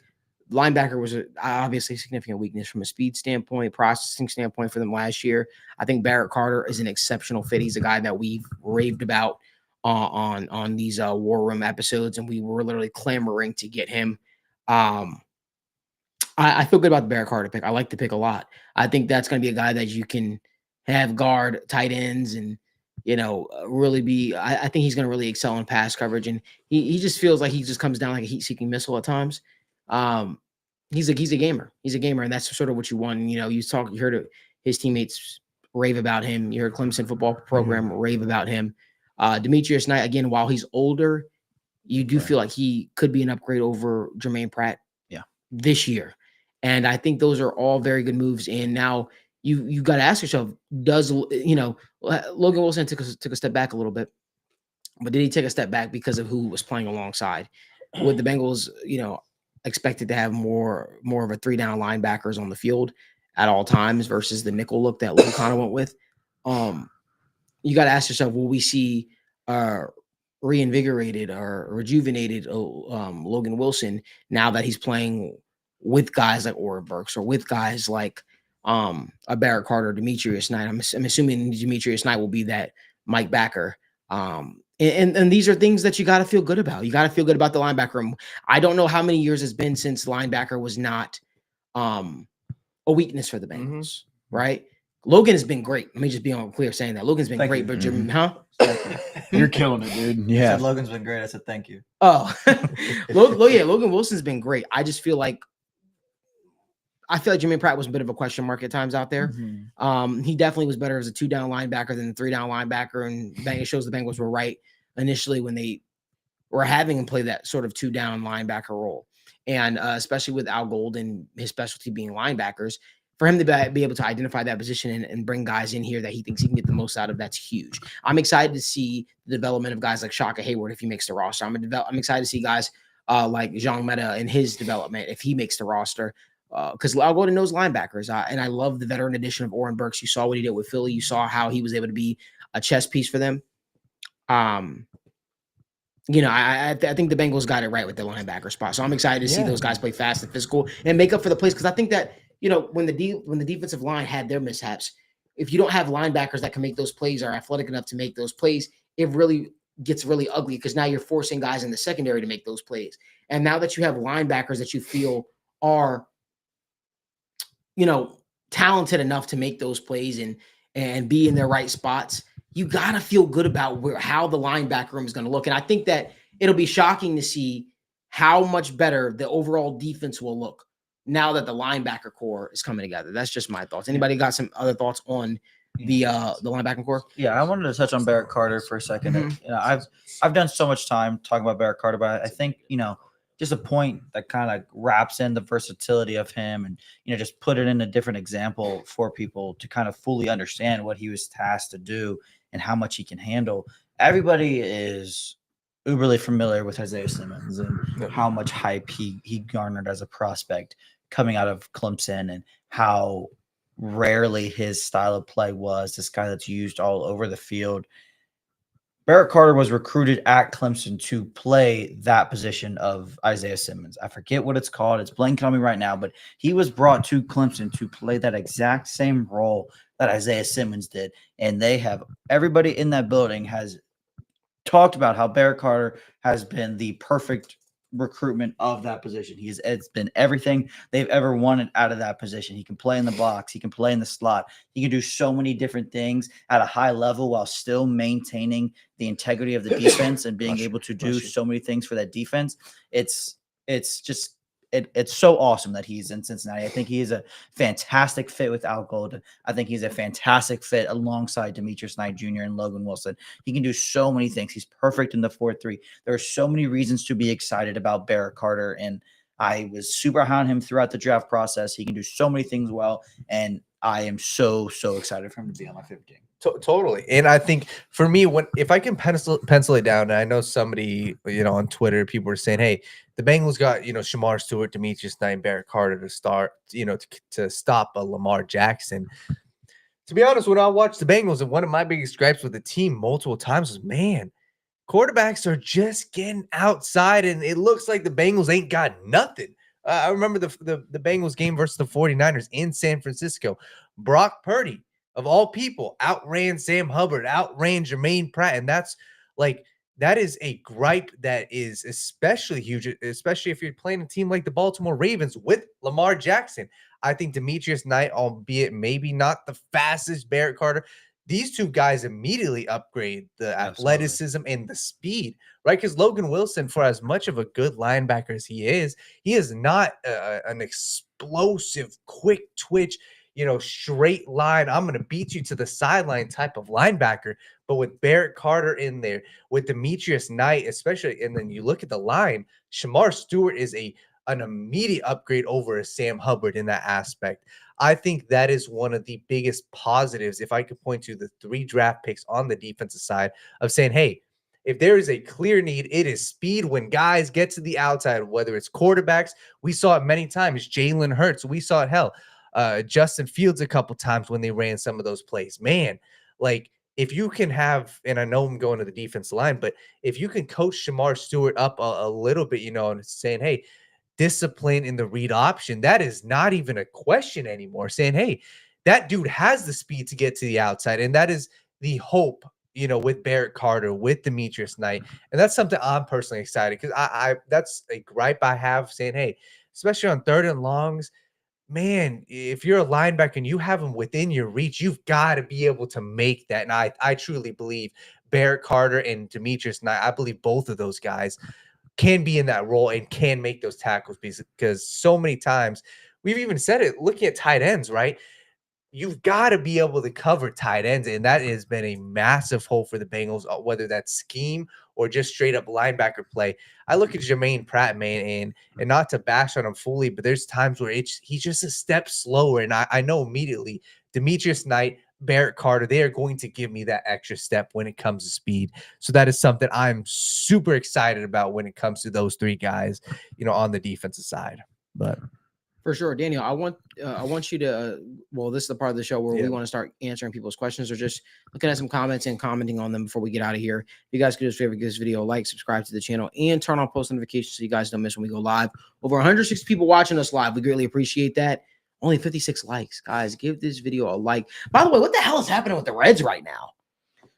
linebacker was obviously a significant weakness from a speed standpoint, processing standpoint for them last year. I think Barrett Carter is an exceptional fit. He's a guy that we've raved about on these War Room episodes, and we were literally clamoring to get him. I feel good about the Barrett Carter pick. I like the pick a lot. I think that's going to be a guy that you can have guard tight ends and, really be, I think he's going to really excel in pass coverage. And he just feels like he just comes down like a heat-seeking missile at times. He's a gamer. He's a gamer, and that's sort of what you want. And, you heard his teammates rave about him. You heard Clemson football program rave about him. Demetrius Knight, again, while he's older, you do feel like he could be an upgrade over Germaine Pratt this year. And I think those are all very good moves. And now you got to ask yourself, Logan Wilson took a step back a little bit, but did he take a step back because of who was playing alongside? With the Bengals, expected to have more of a 3-down linebackers on the field at all times versus the nickel look that Logan kind of went with. You got to ask yourself, will we see reinvigorated or rejuvenated Logan Wilson now that he's playing with guys like Ora Burks or with guys like a Barrett Carter, Demetrius Knight? I'm assuming Demetrius Knight will be that Mike Backer. And these are things that you got to feel good about. You got to feel good about the linebacker room. I don't know how many years it's been since linebacker was not a weakness for the Bengals, right? Logan has been great. Let me just be on clear saying that Logan's been Thank great, you. but Mhm. huh? You're killing it, dude. Yeah. Yeah. Said Logan's been great. I said thank you. Oh, Logan Wilson's been great. I just feel like Germaine Pratt was a bit of a question mark at times out there. Mhm. He definitely was better as a 2-down linebacker than the 3-down linebacker, and it shows the Bengals were right initially when they were having him play that sort of 2-down linebacker role, and especially with Al Gold and his specialty being linebackers. For him to be able to identify that position and bring guys in here that he thinks he can get the most out of, that's huge. I'm excited to see the development of guys like Shaka Hayward if he makes the roster. I'm excited to see guys like Jean Meta and his development if he makes the roster. Because Al Golden knows linebackers, and I love the veteran addition of Oren Burks. You saw what he did with Philly. You saw how he was able to be a chess piece for them. I think the Bengals got it right with the linebacker spot. So I'm excited to see those guys play fast and physical and make up for the plays, because I think that when the defensive line had their mishaps, if you don't have linebackers that can make those plays or are athletic enough to make those plays, it really gets really ugly, because now you're forcing guys in the secondary to make those plays. And now that you have linebackers that you feel are talented enough to make those plays and be in their right spots, you got to feel good about how the linebacker room is going to look. And I think that it'll be shocking to see how much better the overall defense will look now that the linebacker core is coming together. That's just my thoughts. Anybody got some other thoughts on the linebacker core? Yeah, I wanted to touch on Barrett Carter for a second. Mhm. I've done so much time talking about Barrett Carter, but I think just a point that kind of wraps in the versatility of him, and just put it in a different example for people to kind of fully understand what he was tasked to do and how much he can handle. Everybody is uberly familiar with Isaiah Simmons and how much hype he garnered as a prospect coming out of Clemson, and how rarely his style of play was this guy that's used all over the field. Barrett Carter was recruited at Clemson to play that position of Isaiah Simmons. I forget what it's called. It's blanking on me right now, but he was brought to Clemson to play that exact same role that Isaiah Simmons did. And everybody in that building has talked about how Barrett Carter has been the perfect recruitment of that position. It's been everything they've ever wanted out of that position. He can play in the box. He can play in the slot. He can do so many different things at a high level while still maintaining the integrity of the defense and being able to do so many things for that defense. It's so awesome that he's in Cincinnati. I think he is a fantastic fit with Al Golden. I think he's a fantastic fit alongside Demetrius Knight Jr. and Logan Wilson. He can do so many things. He's perfect in the 4-3. There are so many reasons to be excited about Barrett Carter, and I was super high on him throughout the draft process. He can do so many things well, and I am so excited for him to be on my favorite team. Totally. And I think for me, if I can pencil it down, and I know somebody, on Twitter, people were saying, hey, the Bengals got, Shamar Stewart, Demetrius Knight, Barrett Carter to start, to stop a Lamar Jackson. To be honest, when I watched the Bengals, and one of my biggest gripes with the team multiple times was, man, quarterbacks are just getting outside, and it looks like the Bengals ain't got nothing. I remember the Bengals game versus the 49ers in San Francisco. Brock Purdy, of all people, outran Sam Hubbard, outran Germaine Pratt. And that is a gripe that is especially huge, especially if you're playing a team like the Baltimore Ravens with Lamar Jackson. I think Demetrius Knight, albeit maybe not the fastest Barrett Carter, these two guys immediately upgrade the athleticism and the speed, right? Because Logan Wilson, for as much of a good linebacker as he is not an explosive, quick twitch, straight line, I'm going to beat you to the sideline type of linebacker. But with Barrett Carter in there, with Demetrius Knight, especially, and then you look at the line, Shamar Stewart is an immediate upgrade over Sam Hubbard in that aspect. I think that is one of the biggest positives, if I could point to the 3 draft picks on the defensive side, of saying, hey, if there is a clear need, it is speed when guys get to the outside, whether it's quarterbacks. We saw it many times. Jalen Hurts. We saw it, Justin Fields a couple times when they ran some of those plays. Man, if you can have, and I know I'm going to the defensive line, but if you can coach Shamar Stewart up a little bit, and saying, hey, discipline in the read option, that is not even a question anymore. Saying, hey, that dude has the speed to get to the outside. And that is the hope, with Barrett Carter, with Demetrius Knight. And that's something I'm personally excited, because I that's a gripe I have, saying, hey, especially on 3rd and longs, man, if you're a linebacker and you have him within your reach, you've got to be able to make that. And I truly believe Barrett Carter and Demetrius Knight, I believe both of those guys can be in that role and can make those tackles because so many times we've even said it looking at tight ends, right? You've got to be able to cover tight ends, and that has been a massive hole for the Bengals, whether that's scheme or just straight up linebacker play. I look at Germaine Pratt, man, and not to bash on him fully, but there's times where he's just a step slower, and I know immediately Demetrius Knight, Barrett Carter, they are going to give me that extra step when it comes to speed. So that is something I'm super excited about when it comes to those three guys, on the defensive side. But For sure, Daniel. I want you to. Well, this is the part of the show where we want to start answering people's questions or just looking at some comments and commenting on them before we get out of here. If you guys could do us a favor, give this video a like, subscribe to the channel, and turn on post notifications so you guys don't miss when we go live. Over 160 people watching us live. We greatly appreciate that. Only 56 likes, guys. Give this video a like. By the way, what the hell is happening with the Reds right now?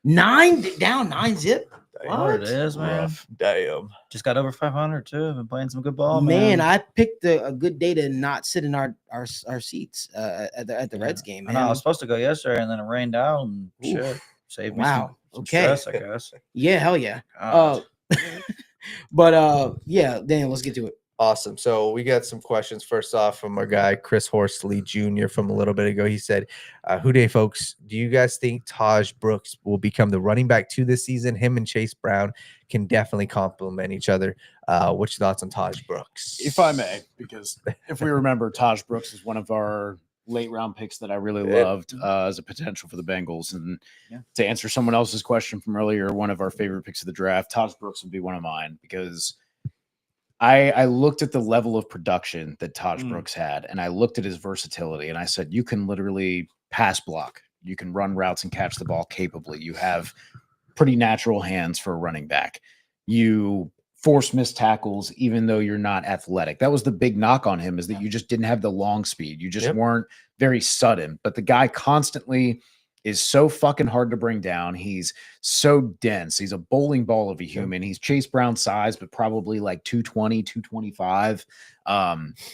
9 down, 9 zip. What it is, man. rough. Damn. Just got over 500 too. Been playing some good ball, Man, man. I picked a good day to not sit in our seats at the Reds game. I Man. know, I was supposed to go yesterday, and then it rained out and shit. Saved me some Okay. stress, I guess. Yeah, hell yeah. God. But yeah, Daniel, let's get to it. Awesome. So we got some questions. First off, from our guy Chris Horsley Jr. from a little bit ago. He said, "Who day, folks? Do you guys think Taj Brooks will become the running back 2 this season? Him and Chase Brown can definitely complement each other. What's your thoughts on Taj Brooks?" If I may, because if we remember, Taj Brooks is one of our late round picks that I really loved as a potential for the Bengals. And to answer someone else's question from earlier, one of our favorite picks of the draft, Taj Brooks would be one of mine because I looked at the level of production that Taj Brooks had, and I looked at his versatility, and I said, you can literally pass block. You can run routes and catch the ball capably. You have pretty natural hands for a running back. You force missed tackles, even though you're not athletic. That was the big knock on him, is that you just didn't have the long speed. You just weren't very sudden. But the guy constantly is so fucking hard to bring down. He's so dense. He's a bowling ball of a human. He's Chase Brown size, but probably like 220, 225.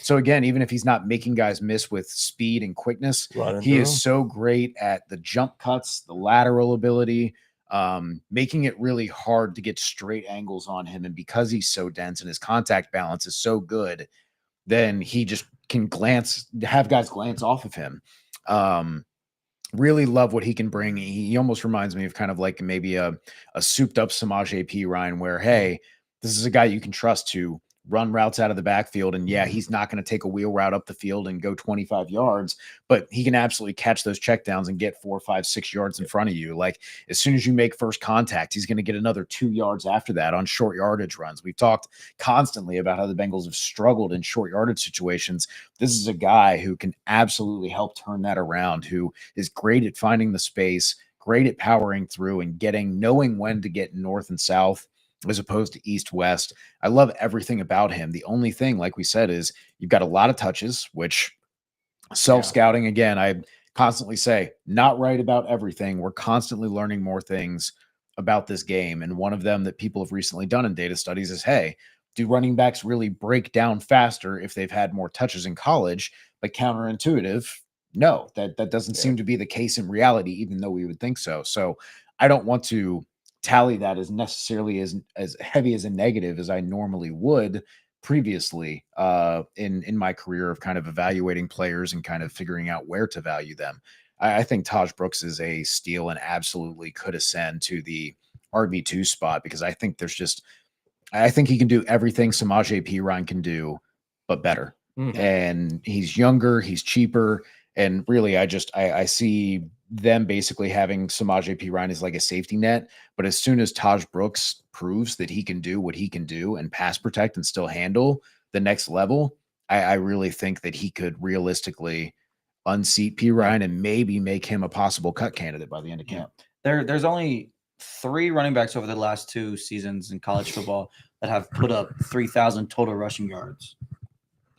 So again, even if he's not making guys miss with speed and quickness, he is so great at the jump cuts, the lateral ability, making it really hard to get straight angles on him. And because he's so dense and his contact balance is so good, then he just can have guys glance off of him. Really love what he can bring. He almost reminds me of kind of like maybe a souped up Samaje Perine, where, hey, this is a guy you can trust to run routes out of the backfield. And yeah, he's not going to take a wheel route up the field and go 25 yards, but he can absolutely catch those checkdowns and get 4, 5, 6 yards in front of you. Like as soon as you make first contact, he's going to get another 2 yards after that on short yardage runs. We've talked constantly about how the Bengals have struggled in short yardage situations. This is a guy who can absolutely help turn that around, who is great at finding the space, great at powering through and knowing when to get north and south as opposed to east-west. I love everything about him. The only thing, like we said, is you've got a lot of touches, which self-scouting, again, I constantly say, not right about everything. We're constantly learning more things about this game. And one of them that people have recently done in data studies is, hey, do running backs really break down faster if they've had more touches in college? But counterintuitive, no, that doesn't seem to be the case in reality, even though we would think so. So I don't want to tally that as necessarily as heavy as a negative as I normally would previously in my career of kind of evaluating players and kind of figuring out where to value them. I think Taj Brooks is a steal and absolutely could ascend to the RB2 spot, because I think I think he can do everything Samaje Perine can do, but better. And he's younger, he's cheaper. And really, I see them basically having Samaje Perine as like a safety net. But as soon as Taj Brooks proves that he can do what he can do and pass protect and still handle the next level, I really think that he could realistically unseat Perine and maybe make him a possible cut candidate by the end of camp. There's only 3 running backs over the last 2 seasons in college football that have put up 3,000 total rushing yards.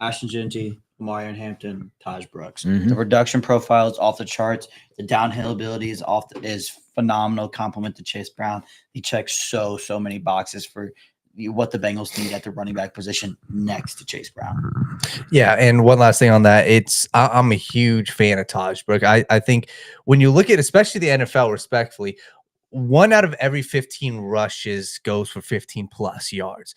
Ashton Genty, Marion Hampton, Taj Brooks. The reduction profile is off the charts. The downhill ability is phenomenal. Compliment to Chase Brown. He checks so many boxes for what the Bengals need at the running back position next to Chase Brown. Yeah, and one last thing on that, I'm a huge fan of Taj Brook. I think when you look at especially the NFL, respectfully, 1 out of every 15 rushes goes for 15 plus yards.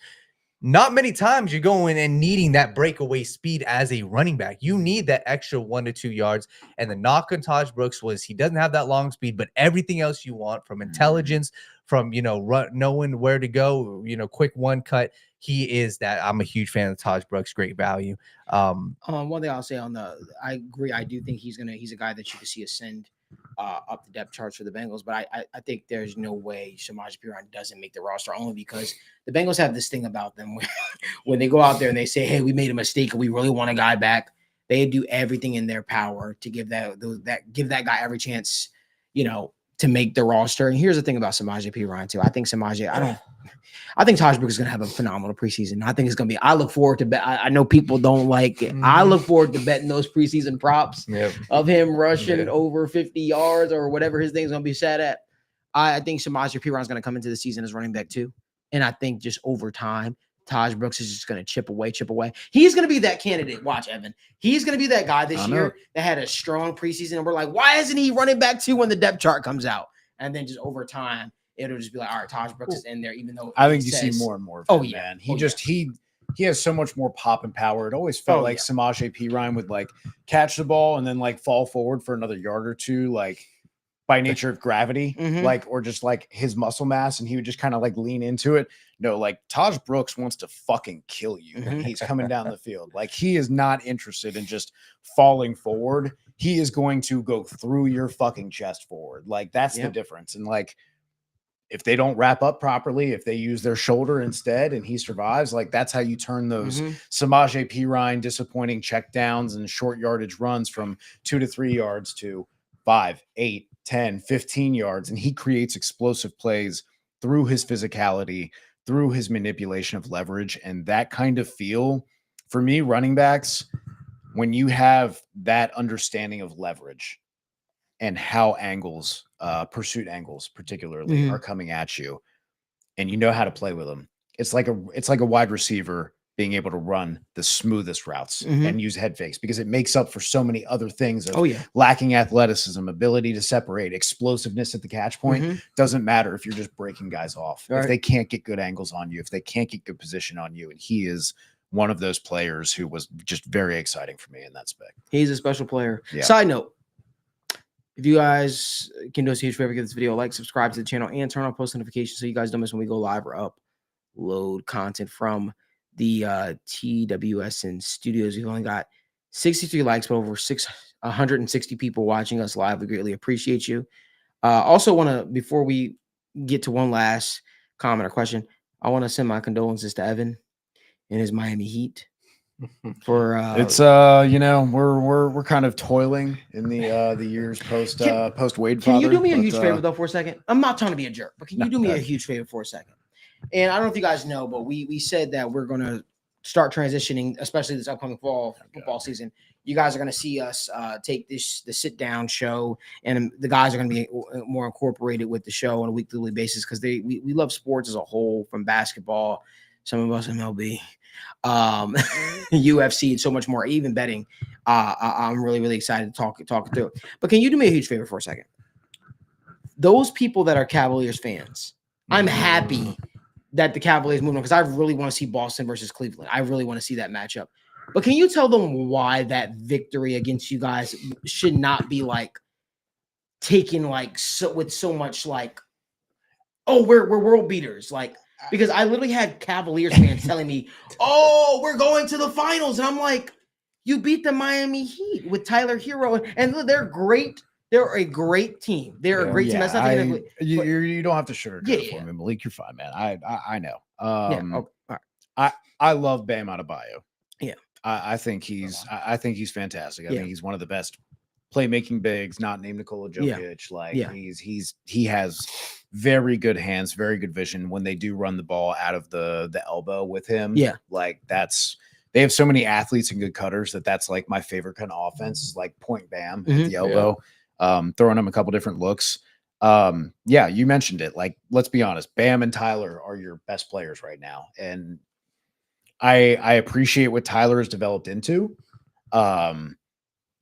Not many times you're going and needing that breakaway speed as a running back. You need that extra 1 to 2 yards. And the knock on Taj Brooks was he doesn't have that long speed, but everything else you want from intelligence, from knowing where to go, quick one cut. He is that. I'm a huge fan of Taj Brooks. Great value. One thing I'll say I agree. I do think he's a guy that you can see ascend up the depth charts for the Bengals, but I think there's no way Samaje Perine doesn't make the roster, only because the Bengals have this thing about them where when they go out there and they say, hey, we made a mistake and we really want a guy back, they do everything in their power to give that guy every chance, to make the roster. And here's the thing about Samaje Perine too. I think Taj Brook is going to have a phenomenal preseason. I think it's going to be. I look forward to bet. I know people don't like it. I look forward to betting those preseason props of him rushing over 50 yards or whatever his thing's going to be set at. I think Samaje Perine is going to come into the season as running back too, and I think just over time, Taj Brooks is just going to chip away. He's going to be that candidate. Watch, Evan. He's going to be that guy this year that had a strong preseason, and we're like, why isn't he running back too when the depth chart comes out? And then just over time, it'll just be like, all right, Taj Brooks is in there, even though I think you see more and more of him, man. He has so much more pop and power. It always felt like Samaje Perine would like catch the ball and then like fall forward for another yard or two, like by nature of gravity, or just like his muscle mass, and he would just kind of like lean into it. No, like Taj Brooks wants to fucking kill you when he's coming down the field. Like he is not interested in just falling forward. He is going to go through your fucking chest forward. Like that's the difference. And like, if they don't wrap up properly, if they use their shoulder instead and he survives, like that's how you turn those Samaje Perine disappointing checkdowns and short yardage runs from 2 to 3 yards to 5, 8, 10, 15 yards. And he creates explosive plays through his physicality, through his manipulation of leverage. And that kind of feel for me, running backs, when you have that understanding of leverage and how angles, pursuit angles particularly, are coming at you, and you know how to play with them. It's like a wide receiver being able to run the smoothest routes and use head fakes, because it makes up for so many other things of lacking athleticism, ability to separate, explosiveness at the catch point. Doesn't matter if you're just breaking guys off. Right. If they can't get good angles on you, if they can't get good position on you, and he is one of those players who was just very exciting for me in that spec. He's a special player. Yeah. Side note, if you guys can do us a huge favor, give this video a like, subscribe to the channel, and turn on post notifications so you guys don't miss when we go live or upload content from the TWSN studios. We've only got 63 likes, but over 160 people watching us live. We greatly appreciate you. Also want to, before we get to one last comment or question, I want to send my condolences to Evan and his Miami Heat. For it's we're kind of toiling in the years post Wade. Can you do me a huge favor though for a second? I'm not trying to be a jerk, but can you do me a huge favor for a second? And I don't know if you guys know, but we said that we're gonna start transitioning, especially this upcoming football season. You guys are gonna see us take the sit down show, and the guys are gonna be more incorporated with the show on a weekly basis, because we love sports as a whole, from basketball, some of us MLB, UFC, and so much more, even betting. I'm really, really excited to talk through it. But can you do me a huge favor for a second? Those people that are Cavaliers fans, I'm happy that the Cavaliers moved on, because I really want to see Boston versus Cleveland. I really want to see that matchup. But can you tell them why that victory against you guys should not be like taken with so much oh, we're world beaters, because I literally had Cavaliers fans telling me, oh, we're going to the finals. And I'm like, you beat the Miami Heat with Tyler Hero. And they're great. They're a great team. They're a great team. That's nothing. You don't have to sugarcoat for me, Malik. You're fine, man. I know. All right. I love Bam Adebayo. Yeah. I think he's fantastic. I think he's one of the best playmaking bigs, not named Nikola Jokic. He has very good hands, very good vision when they do run the ball out of the elbow with him. Yeah. They have so many athletes and good cutters that's like my favorite kind of offense, is like point Bam at the elbow, throwing him a couple different looks. Yeah, you mentioned it. Like, let's be honest, Bam and Tyler are your best players right now. And I appreciate what Tyler has developed into.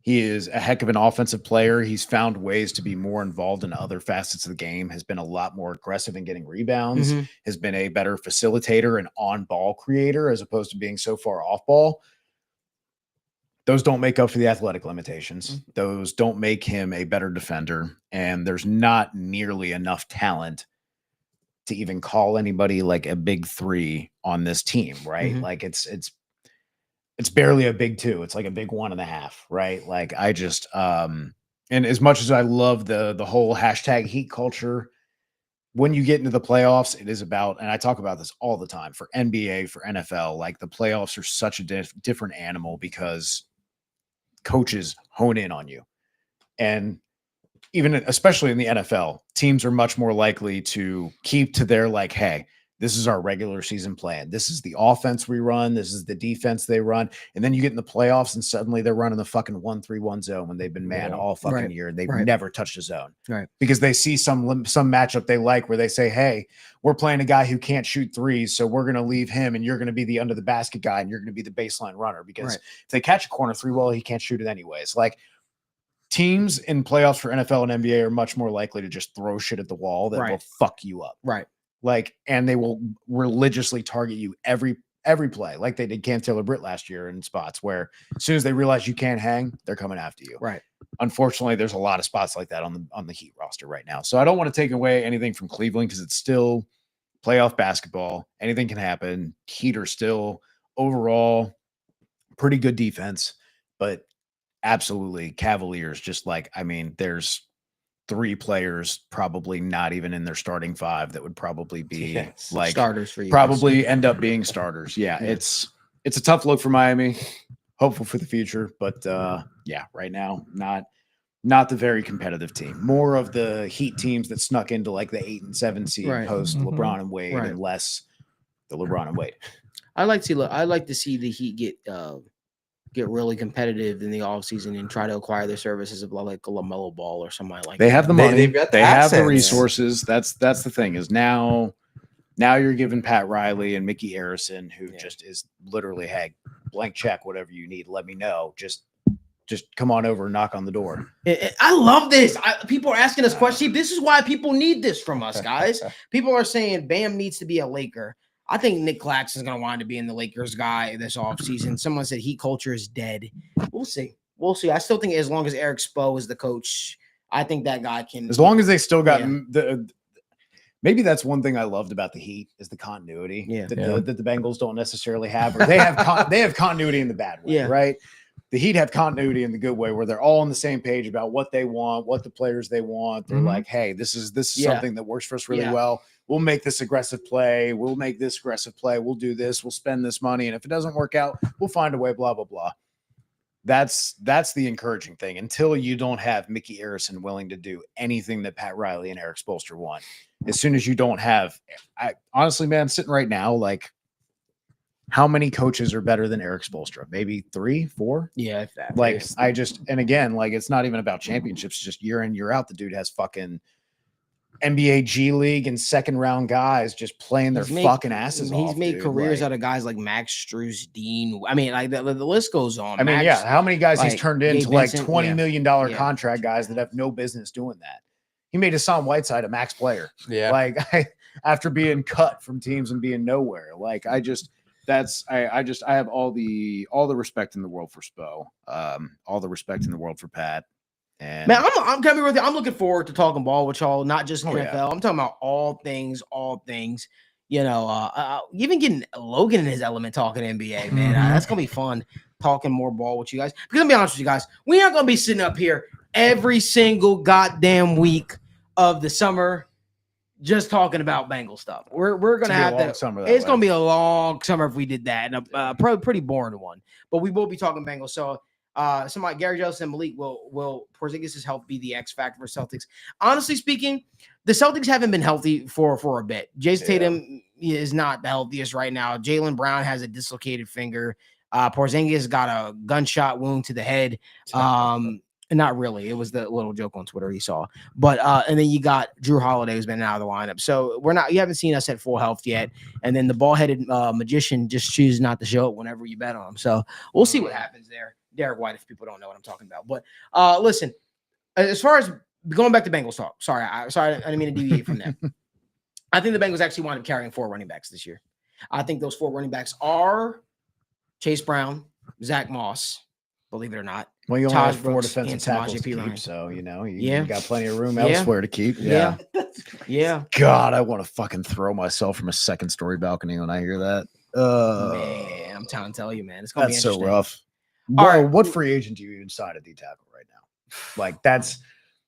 He is a heck of an offensive player. He's found ways to be more involved in other facets of the game, has been a lot more aggressive in getting rebounds, has been a better facilitator and on-ball creator as opposed to being so far off-ball. Those don't make up for the athletic limitations. Those don't make him a better defender. And there's not nearly enough talent to even call anybody like a big three on this team, right? Like it's barely a big two. It's like a big 1.5, right? Like I just and as much as I love the whole hashtag heat culture, when you get into the playoffs, it is about, and I talk about this all the time for NBA, for NFL, like the playoffs are such a different animal because coaches hone in on you. And even especially in the NFL, teams are much more likely to keep to their like, hey, this is our regular season plan. This is the offense we run. This is the defense they run. And then you get in the playoffs and suddenly they're running the fucking 1-3-1 zone when they've been man all fucking year. They've never touched a zone. Because they see some matchup they like where they say, hey, we're playing a guy who can't shoot threes. So we're going to leave him and you're going to be the under the basket guy and you're going to be the baseline runner because if they catch a corner three, well, he can't shoot it anyways. Like teams in playoffs for NFL and NBA are much more likely to just throw shit at the wall that will fuck you up. Like, and they will religiously target you every play, like they did Cam Taylor-Britt last year in spots where as soon as they realize you can't hang, they're coming after you. Unfortunately, there's a lot of spots like that on the Heat roster right now. So I don't want to take away anything from Cleveland because it's still playoff basketball. Anything can happen. Heat are still overall pretty good defense, but absolutely Cavaliers. Just like, I mean, there's 3 players probably not even in their starting 5 that would probably be like starters for you. Probably end up being starters. Yeah, it's a tough look for Miami. Hopeful for the future, but yeah, right now not the very competitive team. More of the Heat teams that snuck into like the 8 and 7 seed post LeBron and Wade, and less the LeBron and Wade. I like to see the Heat get really competitive in the offseason and try to acquire their services of like a LaMelo Ball or somebody like they that. have the money, they have the assets. resources. That's the thing is now you're giving Pat Riley and Mickey Arison, who just is literally, hey, blank check, whatever you need, let me know. Just come on over and knock on the door. I love this. People are asking us questions. This is why people need this from us, guys. People are saying Bam needs to be a Laker. I think Nick Claxton's going to wind up being the Lakers guy this offseason. Someone said heat culture is dead. We'll see. I still think as long as Eric Spo is the coach, I think that guy can. As long as they still got maybe that's one thing I loved about the Heat is the continuity that the Bengals don't necessarily have. Or they have continuity in the bad way, right? The Heat have continuity in the good way where they're all on the same page about what they want, what the players they want. They're like, hey, this is something that works for us really well. We'll make this aggressive play. We'll make this aggressive play. We'll do this. We'll spend this money. And if it doesn't work out, we'll find a way, blah, blah, blah. That's the encouraging thing until you don't have Mickey Arison willing to do anything that Pat Riley and Eric Spoelstra want. As soon as you don't have, honestly, man, sitting right now, like, how many coaches are better than Eric Spoelstra? Maybe 3, 4? Yeah, if that. Like, and again, like, it's not even about championships, just year in, year out. The dude has fucking NBA G League and second round guys just playing their fucking asses off. He's made careers out of guys like Max Strus, Dean. I mean, like the list goes on. I mean, how many guys he's turned into like $20 million contract guys that have no business doing that? He made Hassan Whiteside a max player. Yeah. Like after being cut from teams and being nowhere. Like I have all the respect in the world for Spo. All the respect in the world for Pat. And man, I'm coming with you. I'm looking forward to talking ball with y'all, not just NFL. Yeah. I'm talking about all things. You know, even getting Logan in his element talking NBA, man. That's gonna be fun talking more ball with you guys. Because I'll be honest with you guys, we aren't gonna be sitting up here every single goddamn week of the summer just talking about Bengal stuff. We're gonna have that. It's gonna be a long summer if we did that, and a pretty boring one. But we will be talking Bengals. So. Somebody Gary Jones and Malik will Porzingis' health be the X factor for Celtics? Honestly speaking, the Celtics haven't been healthy for a bit. Jason Tatum is not the healthiest right now. Jaylen Brown has a dislocated finger. Porzingis got a gunshot wound to the head. And not really. It was the little joke on Twitter he saw. But and then you got Drew Holiday who's been out of the lineup. So you haven't seen us at full health yet. And then the ball-headed magician just chooses not to show up whenever you bet on him. So we'll see what happens there. Derek White, if people don't know what I'm talking about. But listen, as far as going back to Bengals talk, sorry, I didn't mean to deviate from that. I think the Bengals actually wind up carrying 4 running backs this year. I think those 4 running backs are Chase Brown, Zach Moss, believe it or not. Well, you only Taj have 4 Brooks defensive and tackles Samaje to keep, Perine. so you Yeah. got plenty of room Yeah. elsewhere to keep. Yeah. Yeah. God, I want to fucking throw myself from a 2nd-story balcony when I hear that. Man, I'm trying to tell you, man. It's gonna be That's so interesting. rough. All Well, right. what free agent do you even sign a D tackle right now? Like that's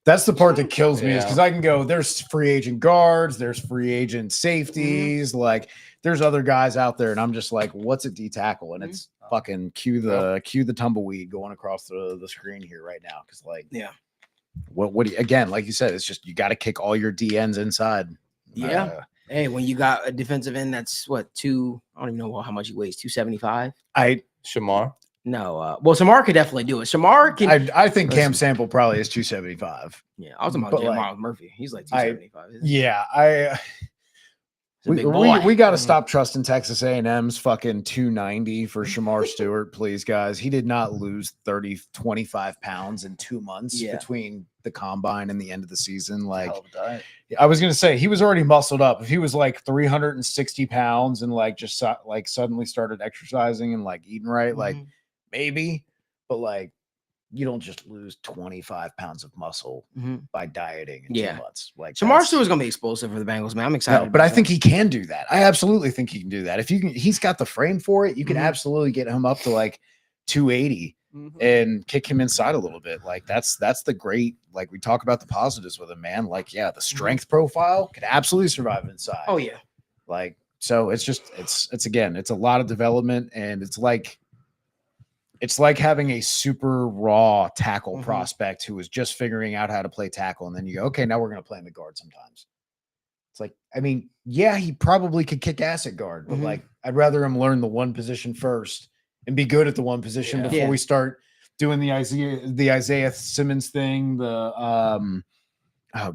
the part that kills me is because I can go, there's free agent guards, there's free agent safeties, like there's other guys out there, and I'm just like, what's a D tackle? And it's fucking cue the tumbleweed going across the screen here right now. Cause like, what do you, again, like you said, it's just you got to kick all your DNs inside. Yeah. Hey, when you got a defensive end that's I don't even know how much he weighs, 275. Shamar. No, well, Samar could definitely do it. Samar can. I think Cam Sample probably is 275. Yeah, I was talking about but, like, Miles Murphy. He's like 275. isn't he? Yeah, He's a big boy. we got to stop trusting Texas A&M's fucking 290 for Shamar Stewart, please, guys. He did not lose 25 pounds in 2 months between the combine and the end of the season. Like, I was gonna say, he was already muscled up. If he was like 360 pounds and like just like suddenly started exercising and like eating right, like maybe, but like you don't just lose 25 pounds of muscle by dieting in 2 months. Like Shamar Stewart's gonna be explosive for the Bengals, man. I'm excited. No, but I think he can do that. I absolutely think he can do that. If you can, he's got the frame for it. You can absolutely get him up to like 280 and kick him inside a little bit. Like that's the great, like we talk about the positives with him, man. Like, yeah, the strength profile could absolutely survive inside. Oh yeah. Like, so it's just, it's again, it's a lot of development, and it's like having a super raw tackle prospect who is just figuring out how to play tackle. And then you go, okay, now we're going to play in the guard sometimes. It's like, I mean, yeah, he probably could kick ass at guard, but like, I'd rather him learn the one position first and be good at the one position before we start doing the Isaiah Simmons thing. Oh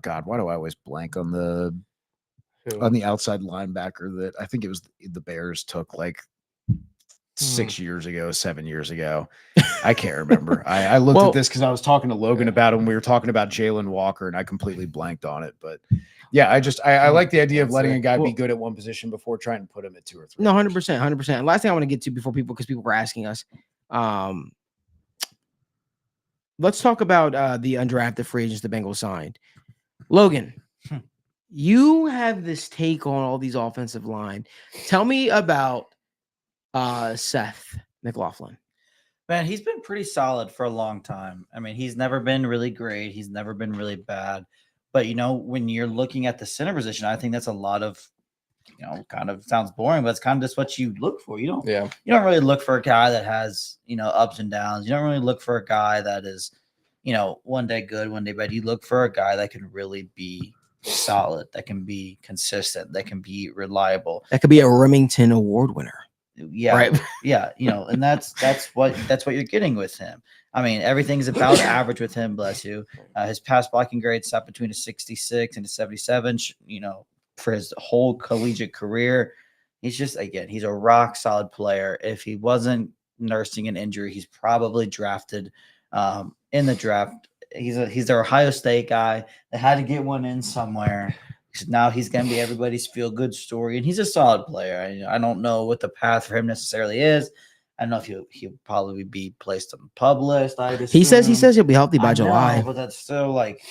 God, why do I always blank on the outside linebacker that I think it was the Bears took like 6 years ago, 7 years ago. I can't remember. I looked at this because I was talking to Logan about him. We were talking about Jalen Walker, and I completely blanked on it. But yeah, I like the idea of letting a guy be good at one position before trying to put him at 2 or 3. No, 100%. Last thing I want to get to because people were asking us. Let's talk about the undrafted free agents the Bengals signed. Logan, you have this take on all these offensive line. Tell me about Seth McLaughlin. Man, he's been pretty solid for a long time. I mean, he's never been really great. He's never been really bad. But, when you're looking at the center position, I think that's a lot of, kind of sounds boring, but it's kind of just what you look for. You don't really look for a guy that has, ups and downs. You don't really look for a guy that is, one day good, one day bad. You look for a guy that can really be solid, that can be consistent, that can be reliable. That could be a Remington Award winner. Yeah. Right. Yeah. And that's what you're getting with him. I mean, everything's about average with him, bless you. His pass blocking grade sat between a 66 and a 77, for his whole collegiate career. He's just, again, he's a rock solid player. If he wasn't nursing an injury, he's probably drafted in the draft. He's their Ohio State guy. They had to get one in somewhere. Now he's going to be everybody's feel-good story, and he's a solid player. I don't know what the path for him necessarily is. I don't know if he'll probably be placed on the pub list. He says he'll be healthy by July. But that's still like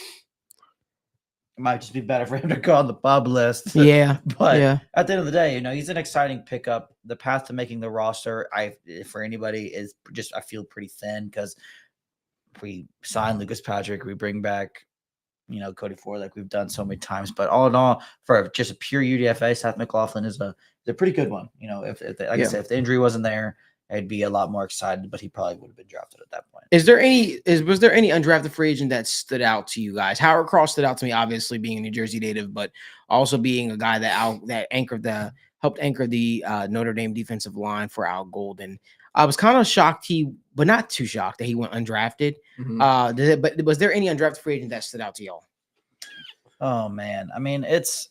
it might just be better for him to go on the pub list. Yeah, but at the end of the day, he's an exciting pickup. The path to making the roster, for anybody, is just I feel pretty thin because we sign Lucas Patrick, we bring back. Cody Ford, like we've done so many times. But all in all, for just a pure UDFA, Seth McLaughlin is a pretty good one. If I said, if the injury wasn't there, I'd be a lot more excited. But he probably would have been drafted at that point. Was there any undrafted free agent that stood out to you guys? Howard Cross stood out to me, obviously being a New Jersey native, but also being a guy that anchored the helped anchor the Notre Dame defensive line for Al Golden. I was kind of shocked but not too shocked that he went undrafted. But was there any undrafted free agent that stood out to y'all? Oh man, I mean, it's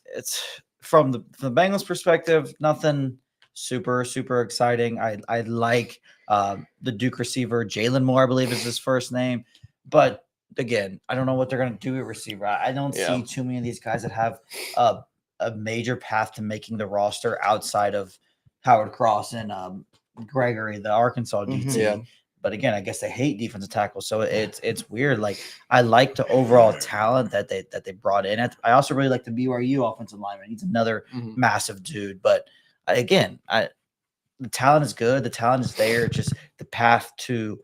from the Bengals perspective, nothing super exciting. I like the Duke receiver Jalen Moore, I believe is his first name, but again, I don't know what they're gonna do at receiver. I don't see too many of these guys that have a major path to making the roster outside of Howard Cross and Gregory, the Arkansas DT. But again, I guess they hate defensive tackles, so it's weird. Like, I like the overall talent that they brought in. I also really like the BYU offensive lineman. He's another massive dude. But again, the talent is good. The talent is there. Just the path to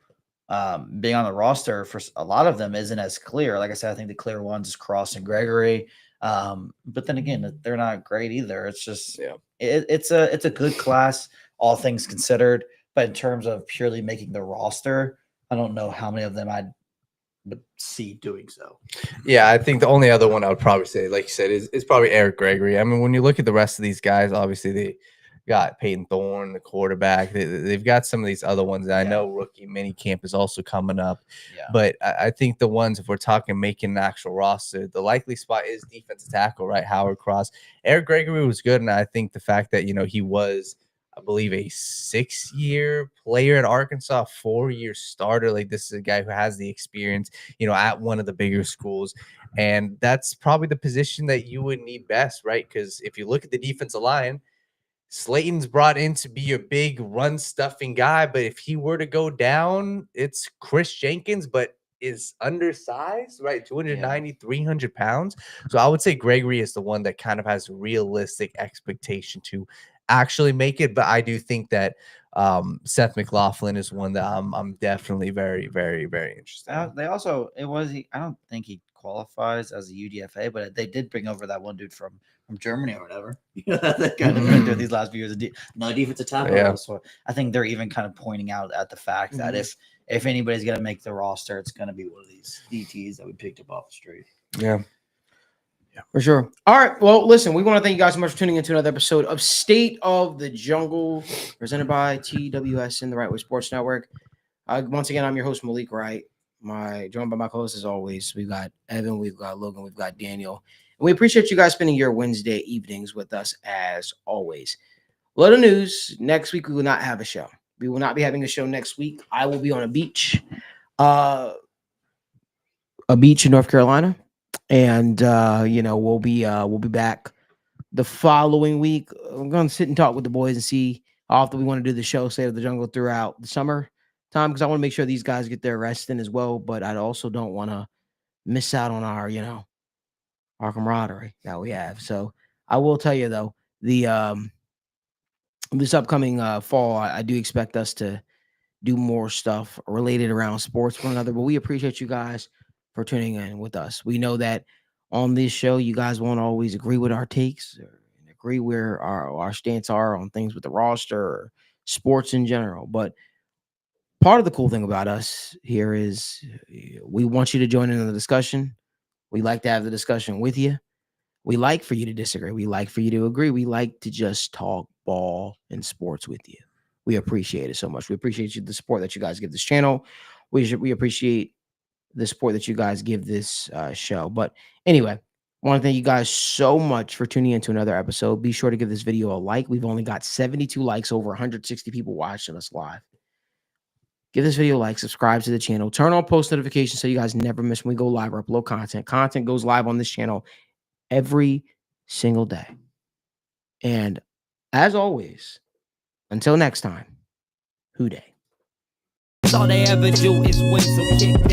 being on the roster for a lot of them isn't as clear. Like I said, I think the clear ones is Cross and Gregory. But then again, they're not great either. It's just it's a good class, all things considered. But in terms of purely making the roster, I don't know how many of them I would see doing so. Yeah, I think the only other one I would probably say, like you said, is probably Eric Gregory. I mean, when you look at the rest of these guys, obviously they got Peyton Thorne, the quarterback. They've got some of these other ones. I know rookie mini camp is also coming up. But I think the ones, if we're talking making an actual roster, the likely spot is defensive tackle, right? Howard Cross. Eric Gregory was good, and I think the fact that, he was – I believe a 6-year player at Arkansas, 4-year starter. Like, this is a guy who has the experience, at one of the bigger schools. And that's probably the position that you would need best, right? Because if you look at the defensive line, Slayton's brought in to be your big run stuffing guy. But if he were to go down, it's Chris Jenkins, but is undersized, right? 290, 300 pounds. So I would say Gregory is the one that kind of has a realistic expectation to actually make it. But I do think that Seth McLaughlin is one that I'm definitely very, very, very interested in. They also, I don't think he qualifies as a UDFA, but they did bring over that one dude from Germany or whatever. That kind of been through these last few years. No defensive tackle. So I think they're even kind of pointing out at the fact that if anybody's going to make the roster, it's going to be one of these DTs that we picked up off the street. Yeah. For sure. All right. Well, listen, we want to thank you guys so much for tuning into another episode of State of the Jungle, presented by TWS and the Right Way Sports Network. Once again, I'm your host, Malik Wright. Joined by my co-host as always. We've got Evan, we've got Logan, we've got Daniel. And we appreciate you guys spending your Wednesday evenings with us as always. Little news, next week we will not have a show. We will not be having a show next week. I will be on a beach in North Carolina. And we'll be back the following week. I'm gonna sit and talk with the boys and see how often we want to do the show State of the Jungle throughout the summer time, because I want to make sure these guys get their rest in as well. But I also don't want to miss out on our camaraderie that we have. So I will tell you though, this upcoming fall, I do expect us to do more stuff related around sports one another. But we appreciate you guys for tuning in with us. We know that on this show, you guys won't always agree with our takes or agree where our stance are on things with the roster or sports in general. But part of the cool thing about us here is we want you to join in the discussion. We like to have the discussion with you. We like for you to disagree. We like for you to agree. We like to just talk ball and sports with you. We appreciate it so much. We appreciate the support that you guys give this channel. We appreciate the support that you guys give this show. But anyway, I want to thank you guys so much for tuning into another episode. Be sure to give this video a like. We've only got 72 likes, over 160 people watching us live. Give this video a like, subscribe to the channel, turn on post notifications so you guys never miss when we go live or upload content. Content goes live on this channel every single day. And as always, until next time, Hoo Day. All they ever do is win, so kick that.